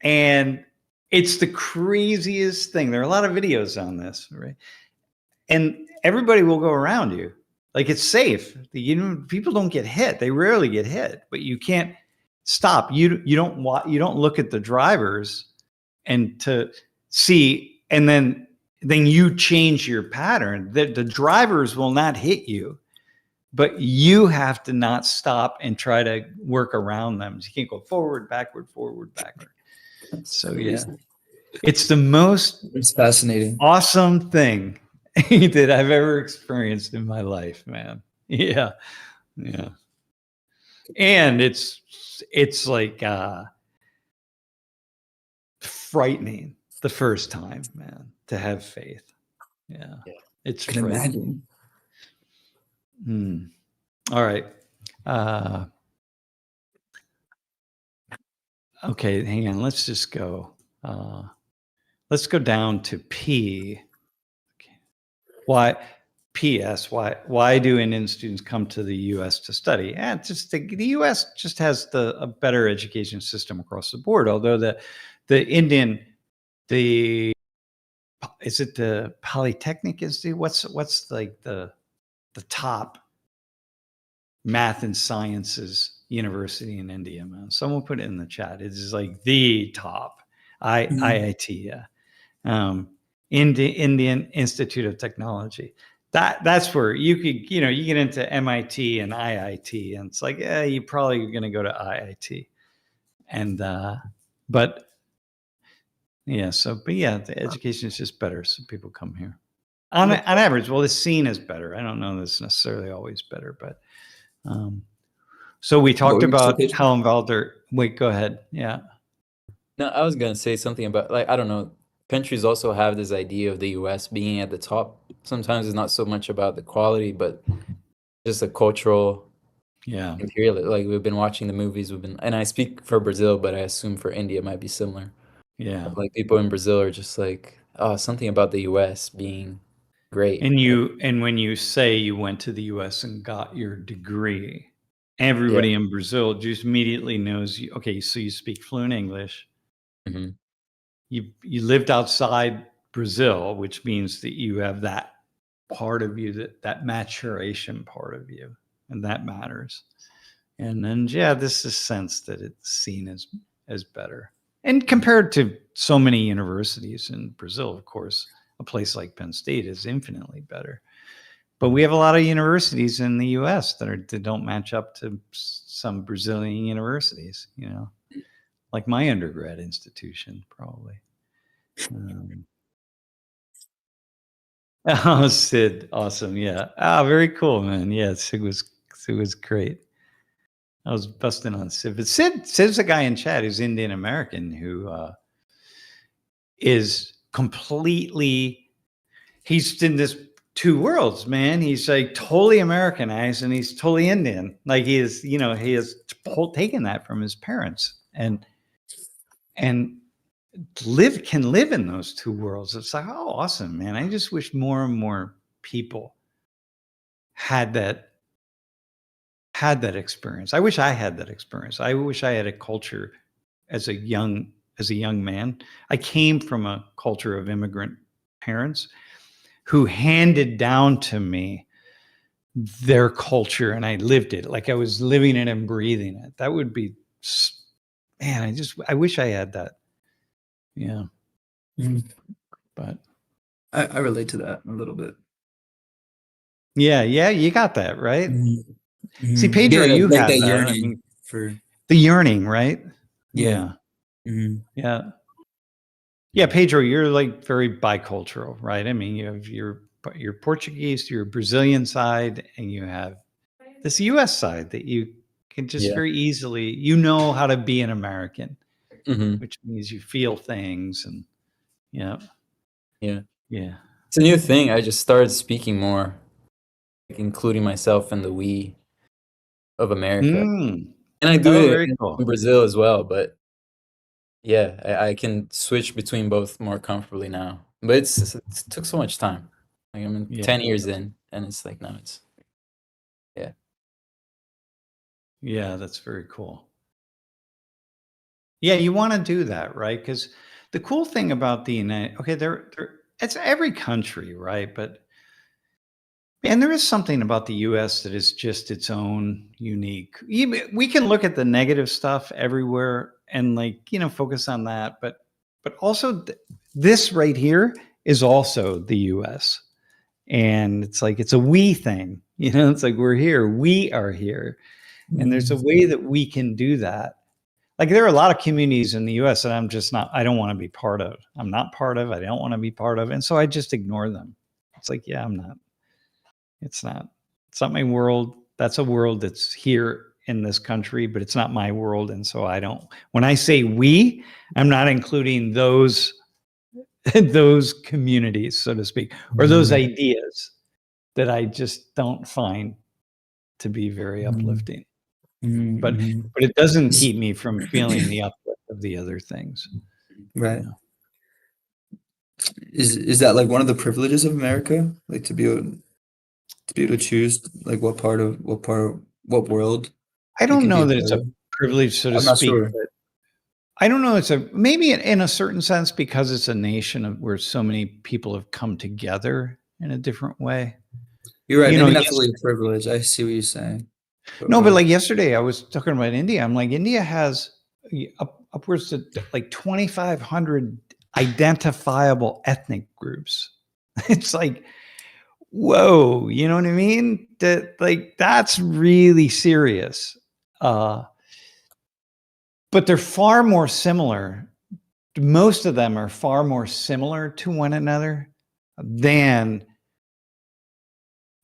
S1: And it's the craziest thing. There are a lot of videos on this, right? And everybody will go around you. Like it's safe. People don't get hit. They rarely get hit, but you can't stop. You don't look at the drivers and to see, and then you change your pattern. The drivers will not hit you, but you have to not stop and try to work around them. You can't go forward, backward, forward, backward. So yeah, it's the most
S2: It's fascinating.
S1: awesome thing that I've ever experienced in my life, man. Yeah. Yeah. And it's like frightening the first time, man, to have faith. Yeah.
S4: Yeah.
S1: It's
S2: Can
S1: frightening.
S2: imagine.
S1: All right. Okay, hang on. Let's just go. Let's go down to P. Okay. Why? P.S. Why do Indian students come to the U.S. to study? And just the U.S. just has a better education system across the board. Although the Indian is it the Polytechnic Institute? What's like the top math and sciences university in India, man? Someone put it in the chat. It is like the top IIT. Yeah. Indian Institute of Technology. That's where you could, you get into MIT and IIT, and it's like, yeah, you're probably going to go to IIT. And but yeah, the education is just better, so people come here. On average, well, the scene is better. I don't know that it's necessarily always better, but so we talked about how involved they're. Wait, go ahead. Yeah.
S4: No, I was gonna say something about like I don't know. Countries also have this idea of the US being at the top. Sometimes it's not so much about the quality, but just a cultural
S1: Yeah.
S4: imperial. Like we've been watching the movies, and I speak for Brazil, but I assume for India it might be similar.
S1: Yeah.
S4: Like people in Brazil are just like, oh, something about the US being great.
S1: And when you say you went to the US and got your degree, everybody in Brazil just immediately knows you. Okay, so you speak fluent English.
S4: Hmm.
S1: you lived outside Brazil, which means that you have that part of you, that maturation part of you, and that matters. And then, yeah, this is sense that it's seen as better. And compared to so many universities in Brazil, of course, a place like Penn State is infinitely better. But we have a lot of universities in the U.S. that don't match up to some Brazilian universities, you know, like my undergrad institution, probably. Oh, Sid, awesome, yeah. Ah, very cool, man. Yeah, Sid was great. I was busting on Sid, but Sid's a guy in chat who's Indian American who is completely. He's in this two worlds, man. He's like totally Americanized and he's totally Indian. Like he is, you know, he has taken that from his parents and can live in those two worlds. It's like, oh, awesome, man. I just wish more and more people had that experience. I wish I had that experience. I wish I had a culture as a young man. I came from a culture of immigrant parents who handed down to me their culture and I lived it. Like I was living it and breathing it. That would be, man, I wish I had that. Yeah. But
S2: I relate to that a little bit.
S1: yeah, you got that, right? See, Pedro,
S2: Yeah,
S1: you
S2: like
S1: have
S2: that
S1: that.
S2: yearning
S1: I mean,
S2: for
S1: the yearning, right?
S2: Yeah.
S1: Yeah. Yeah, Pedro, you're like very bicultural, right? I mean, you have your Portuguese, your Brazilian side, and you have this US side that you can just very easily, you know how to be an American, which means you feel things and yeah.
S4: It's a new thing. I just started speaking more, like including myself in the we of America. And I do it
S1: very
S4: in
S1: cool.
S4: Brazil as well, but yeah, I can switch between both more comfortably now. But it took so much time. Like I'm 10 years in, and it's like now it's
S1: Yeah, that's very cool. Yeah, you want to do that, right? Because the cool thing about the it's every country, right? But and there is something about the U.S. that is just its own unique. We can look at the negative stuff everywhere and focus on that, but also this right here is also the U.S. And it's like it's a we thing, It's like we're here, we are here, and there's a way that we can do that. Like there are a lot of communities in the U.S. that I'm just not. I don't want to be part of. I'm not part of. I don't want to be part of, and so I just ignore them. It's like, yeah, I'm not. It's not my world. That's a world that's here in this country, but it's not my world. And so I don't, when I say we, I'm not including those, those communities, so to speak, or those ideas that I just don't find to be very uplifting. But it doesn't keep me from feeling the uplift of the other things.
S2: Right. Is that like one of the privileges of America? Like to be able to choose like what world?
S1: I don't
S2: can be
S1: know
S2: a
S1: that it's
S2: part
S1: a
S2: of?
S1: privilege, so to
S2: I'm not
S1: speak.
S2: sure.
S1: But I don't know. It's maybe in a certain sense because it's a nation where so many people have come together in a different way.
S2: You're right. Maybe not fully a privilege. I see what you're saying.
S1: No, but like yesterday, I was talking about India. I'm like, India has upwards to like 2,500 identifiable ethnic groups. It's like, whoa, you know what I mean? That's really serious. But they're far more similar. Most of them are far more similar to one another than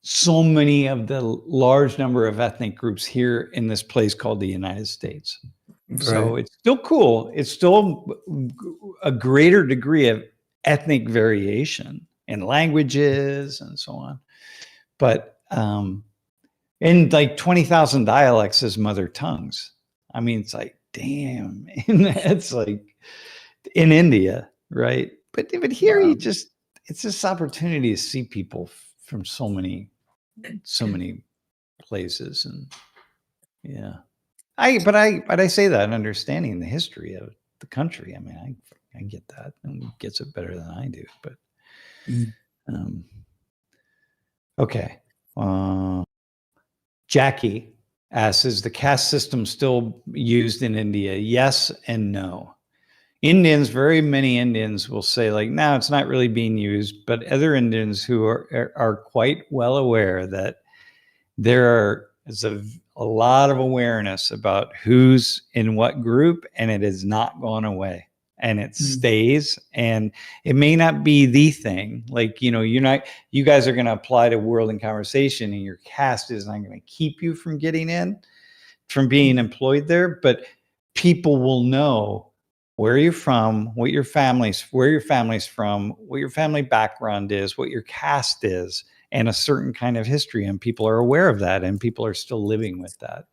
S1: so many of the large number of ethnic groups here in this place called the United States. Right. So it's still cool. It's still a greater degree of ethnic variation in languages and so on. But in like 20,000 dialects as mother tongues. I mean, it's like, damn, it's like in India, right? But here you just, it's this opportunity to see people from so many places. And yeah, but I say that understanding the history of the country. I mean, I get that, and he gets it better than I do. But okay, Jackie asks, is the caste system still used in India? Yes and no. Indians, very many Indians will say like, no, it's not really being used. But other Indians who are quite well aware that there is a lot of awareness about who's in what group, and it has not gone away, and it stays. And it may not be the thing, like, you guys are going to apply to World in Conversation, and your caste is not going to keep you from getting in, from being employed there, but people will know where you're from, where your family's from, what your family background is, what your caste is, and a certain kind of history. And people are aware of that, and people are still living with that.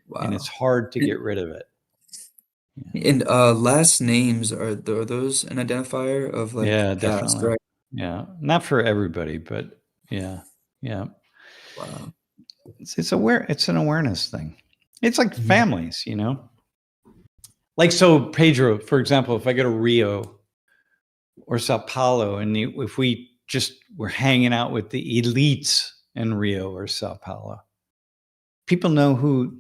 S2: Wow.
S1: And it's hard to get rid of it.
S2: And last names, are those an identifier of like
S1: Yeah,
S2: caste,
S1: definitely.
S2: right?
S1: Yeah, not for everybody, but yeah.
S2: Wow.
S1: It's an awareness thing. It's like families, Like, so Pedro, for example, if I go to Rio or Sao Paulo, and if we just were hanging out with the elites in Rio or Sao Paulo, people know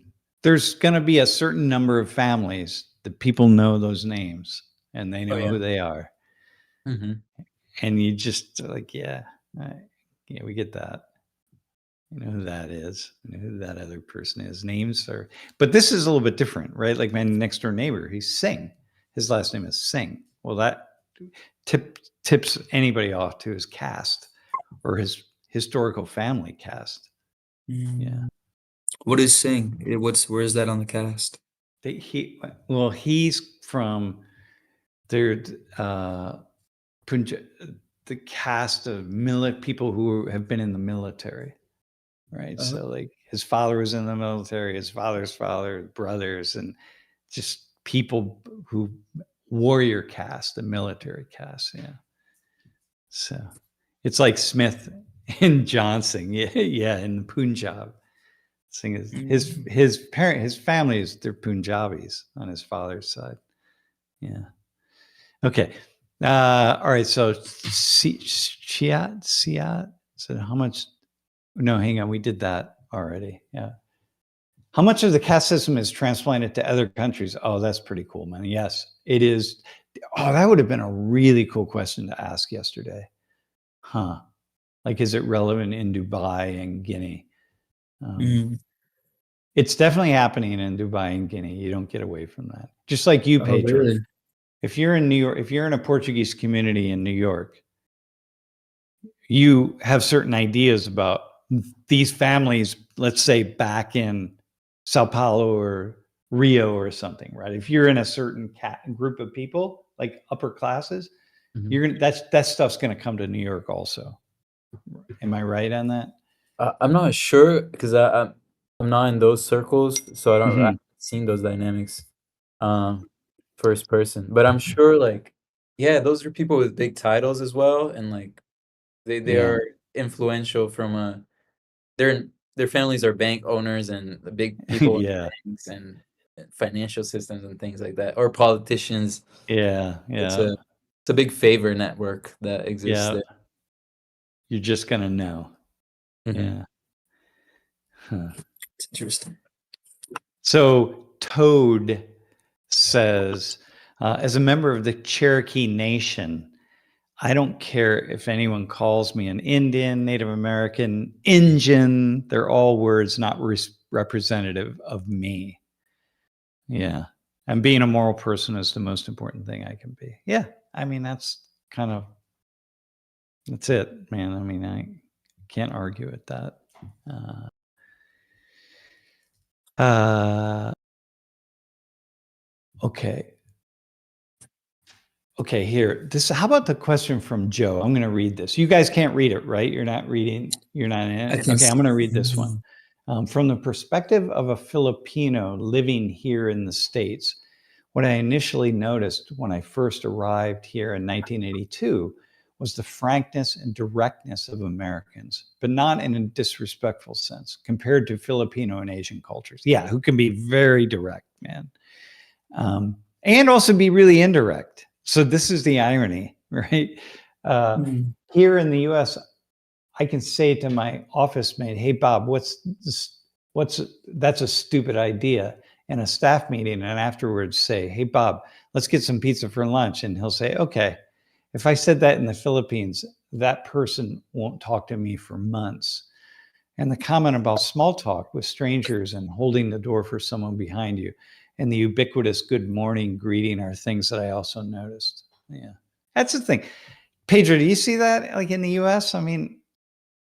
S1: there's going to be a certain number of families that people know those names, and they know who they are. And you just like, yeah, we get that. You know who that is. You know who that other person is. Names are, but this is a little bit different, right? Like my next door neighbor, he's Singh. His last name is Singh. Well, that tips anybody off to his caste or his historical family caste. Yeah.
S2: What is Singh? Where is that on the cast?
S1: He's from the caste of people who have been in the military. Right. So like his father was in the military, his father's father, brothers, and just people who warrior caste, the military caste. Yeah. So it's like Smith and Johnson. Yeah. In Punjab. His family they're Punjabis on his father's side. Yeah. Okay. All right. So Siat. So how much? No, hang on. We did that already. Yeah. How much of the caste system is transplanted to other countries? Oh, that's pretty cool, man. Yes, it is. Oh, that would have been a really cool question to ask yesterday. Huh. Like, is it relevant in Dubai and Guinea? It's definitely happening in Dubai and Guinea. You don't get away from that. Just like you, Pedro.
S2: Really?
S1: If you're in New York, if you're in a Portuguese community in New York, you have certain ideas about these families, let's say back in Sao Paulo or Rio or something, right? If you're in a certain group of people, like upper classes, that stuff's gonna come to New York also. Am I right on that?
S4: I'm not sure because I'm not in those circles, so I haven't seen those dynamics first person. But I'm sure, like, yeah, those are people with big titles as well, and like they are influential from their families are bank owners and the big people in banks and financial systems and things like that, or politicians. It's a big favor network that exists there.
S1: You're just gonna know. Yeah. Huh.
S2: It's interesting.
S1: So Toad says, as a member of the Cherokee Nation, I don't care if anyone calls me an Indian, Native American, Injun. They're all words not representative of me. Yeah. And being a moral person is the most important thing I can be. Yeah. I mean, that's it, man. I mean, I can't argue with that. Okay. Okay, here. How about the question from Joe? I'm going to read this. You guys can't read it, right? You're not reading. You're not in it. Okay, I'm going to read this one. From the perspective of a Filipino living here in the States, what I initially noticed when I first arrived here in 1982 was the frankness and directness of Americans, but not in a disrespectful sense, compared to Filipino and Asian cultures. Yeah, who can be very direct, man. and also be really indirect. So this is the irony, right? Here in the US, I can say to my office mate, "Hey Bob, that's a stupid idea," in a staff meeting, and afterwards say, "Hey Bob, let's get some pizza for lunch," and he'll say, "Okay." If I said that in the Philippines, that person won't talk to me for months. And the comment about small talk with strangers and holding the door for someone behind you and the ubiquitous good morning greeting are things that I also noticed. Yeah, that's the thing. Pedro, do you see that like in the US? I mean,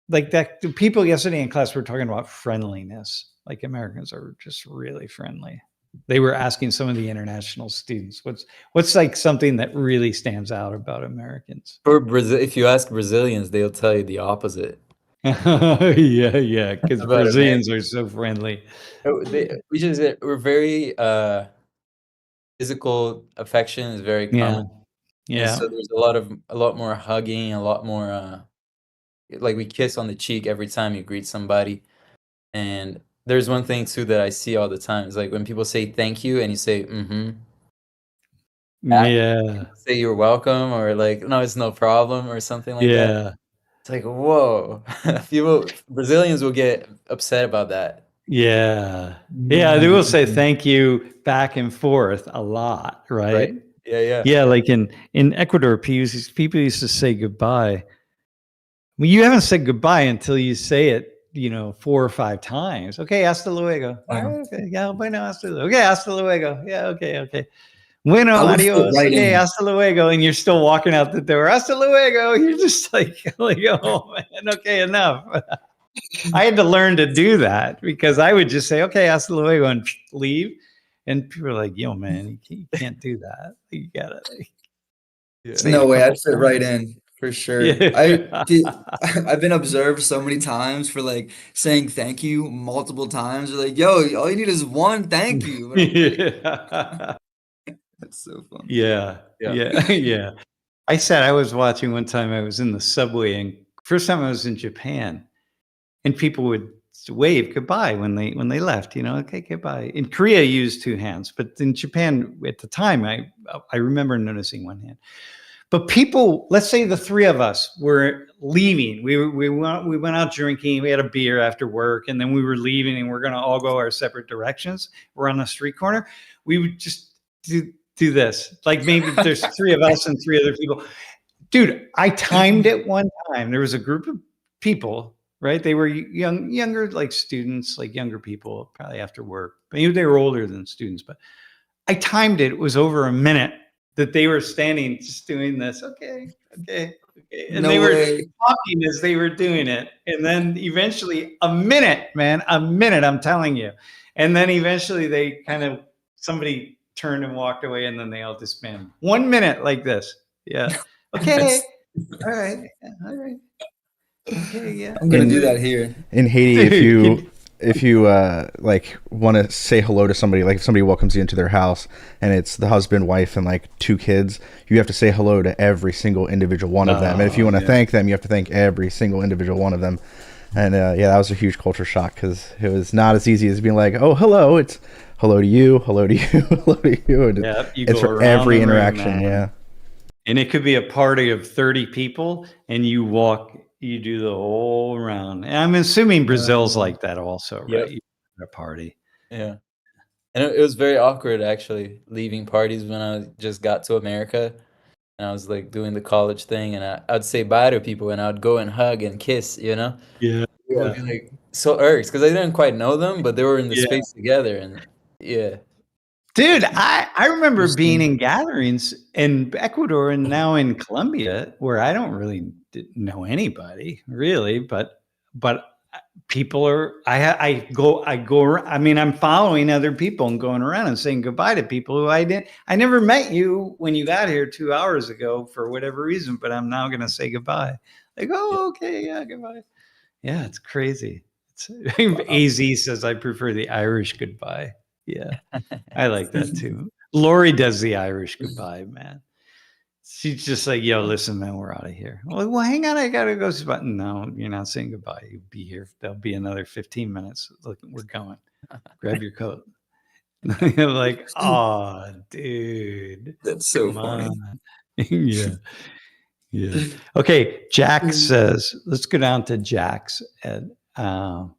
S1: like that the people yesterday in class were talking about friendliness. Like Americans are just really friendly. They were asking some of the international students, what's like something that really stands out about Americans?
S4: For Brazil, if you ask Brazilians, they'll tell you the opposite
S1: Yeah, because
S4: about America.
S1: Brazilians are so friendly.
S4: We're very physical affection is very
S1: Yeah,
S4: common, and
S1: yeah.
S4: so there's a lot more hugging, a lot more like we kiss on the cheek every time you greet somebody. And there's one thing too that I see all the time. It's like when people say thank you and you say back,
S1: Yeah,
S4: say you're welcome or like no, it's no problem or something like that.
S1: yeah,
S4: It's like whoa, people Brazilians will get upset about that,
S1: yeah. Yeah, they will say thank you back and forth a lot,
S4: right?
S1: right?
S4: Yeah, yeah.
S1: Yeah, like in Ecuador, people used to say goodbye. Well, you haven't said goodbye until you say it, 4 or 5 times. Okay, hasta luego. All right, okay, yeah, bueno, hasta luego. Okay, hasta luego. Yeah, okay. Bueno,
S2: I would fit
S1: adios.
S2: right
S1: Okay,
S2: in.
S1: hasta luego. And you're still walking out the door. Hasta luego. You're just like, oh man, okay, enough. I had to learn to do that because I would just say, okay, hasta luego and leave. And people are like, yo, man, you can't do that. You gotta
S4: Yeah.
S1: say it a
S2: No way,
S1: couple
S2: I'd fit right
S1: times.
S2: in for sure.
S1: Yeah.
S2: I've been observed so many times for like saying thank you multiple times. They're like, yo, all you need is one thank you. But I'm like,
S1: Yeah.
S2: that's so funny.
S1: Yeah.
S4: Yeah.
S1: Yeah. Yeah. I was watching one time, I was in the subway, and first time I was in Japan, and people would wave goodbye when they left, okay, goodbye. In Korea, you use two hands, but in Japan at the time, I remember noticing one hand. But people, let's say the three of us were leaving. We went out drinking. We had a beer after work, and then we were leaving, and we're going to all go our separate directions. We're on the street corner. We would just do this. Like maybe there's three of us and three other people. Dude, I timed it one time. There was a group of people, right? They were younger, like students, like younger people, probably after work. Maybe they were older than students, but I timed it. It was over a minute that they were standing just doing this. Okay. And they
S2: No
S1: were
S2: way.
S1: talking as they were doing it. And then eventually a minute, I'm telling you. And then eventually somebody turned and walked away, and then they all disbanded. 1 minute like this. Yeah. Okay.
S2: That's,
S1: All right. All right. Okay. Yeah.
S2: I'm gonna do
S3: In
S2: that here.
S3: in Haiti,
S1: Dude,
S3: if you like want to say hello to somebody, like if somebody welcomes you into their house and it's the husband, wife, and like 2 kids, you have to say hello to every single individual one of them. And if you want to thank them, you have to thank every single individual one of them. And yeah, that was a huge culture shock because it was not as easy as being like, oh, hello. It's hello to you, hello to you, hello to you. And
S1: Yeah, you
S3: it's
S1: go
S3: for
S1: around
S3: every
S1: the room,
S3: interaction.
S1: man.
S3: Yeah.
S1: And it could be a party of 30 people, and you do the whole round. And I'm assuming Brazil's like that also,
S4: Yep.
S1: right? You at a party.
S4: Yeah. And it was very awkward actually leaving parties when I just got to America and I was like doing the college thing and I'd say bye to people and I'd go and hug and kiss, you know?
S1: Yeah.
S4: I'd be like so irked because I didn't quite know them, but they were in the
S1: Yeah.
S4: space together and yeah.
S1: Dude, I remember being
S2: Interesting.
S1: in gatherings in Ecuador and now in Colombia where I don't really know anybody really, but people are I go I mean I'm following other people and going around and saying goodbye to people who I never met you when you got here 2 hours ago for whatever reason, but I'm now going to say goodbye. Like,
S4: Yeah.
S1: oh, okay, yeah, goodbye. Yeah, it's crazy. It's
S4: Wow.
S1: AZ says I prefer the Irish goodbye. Yeah. I like that too. Lori does the Irish goodbye, man. She's just like, yo, listen, man, we're out of here. I'm like, well, hang on, I gotta go. But no, you're not saying goodbye. You'll be here. There'll be another 15 minutes. Look, we're going. Grab your coat. You're like, oh, dude,
S2: That's so
S1: come
S2: funny.
S1: on. Yeah. Yeah. Okay. Jack says, let's go down to Jack's. Oh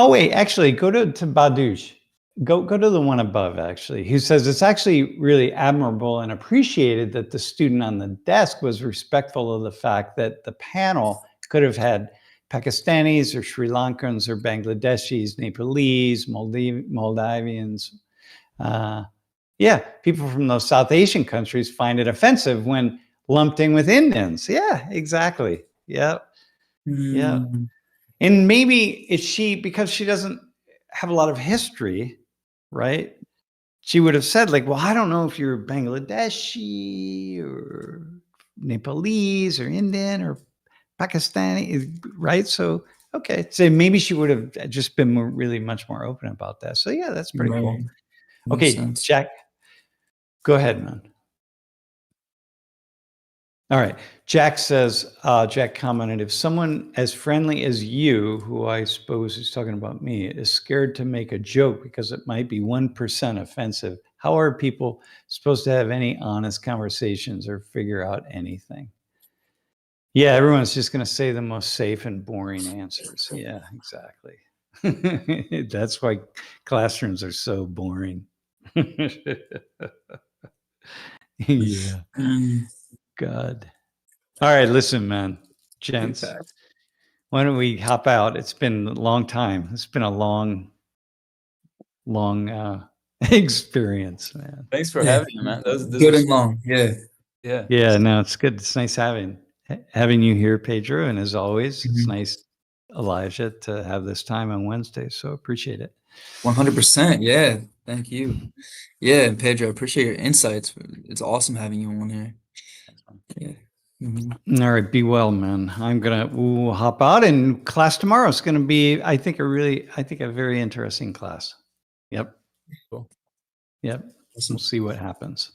S1: wait, actually, go to Badush. Go to the one above. Actually, he says it's actually really admirable and appreciated that the student on the desk was respectful of the fact that the panel could have had Pakistanis or Sri Lankans or Bangladeshis, Nepalese, Moldavians. Yeah, people from those South Asian countries find it offensive when lumped in with Indians. Yeah, exactly. Yeah, yeah.
S2: Mm.
S1: And maybe it's she, because she doesn't have a lot of history, right? She would have said, like, well, I don't know if you're Bangladeshi or Nepalese or Indian or Pakistani, right? So, okay. So maybe she would have just been really much more open about that. So, yeah, that's pretty cool.
S2: Right. Makes
S1: Okay,
S2: sense.
S1: Jack, go ahead, man. All right. Jack says, Jack commented, if someone as friendly as you, who I suppose is talking about me, is scared to make a joke because it might be 1% offensive, how are people supposed to have any honest conversations or figure out anything? Yeah, everyone's just going to say the most safe and boring answers. Yeah, exactly. That's why classrooms are so boring. Yeah. God. All right, listen, man, gents,
S2: Okay.
S1: why don't we hop out? It's been a long time. It's been a long experience, man.
S4: Thanks for
S2: Yeah.
S4: having me, man. This
S2: Good
S4: was
S2: and long. Yeah.
S4: yeah.
S1: Yeah, no, it's good. It's nice having you here, Pedro. And as always, it's
S2: Mhm.
S1: nice, Elijah, to have this time on Wednesday. So appreciate it.
S2: 100%. Yeah. Thank you. Yeah, and Pedro, I appreciate your insights. It's awesome having you on here.
S4: Thanks, man.
S2: Yeah. Mhm.
S1: All right, be well, man. We'll hop out, and class tomorrow is gonna be, I think, a very interesting class. Yep.
S4: Cool.
S1: Yep.
S2: Awesome.
S1: We'll see what happens.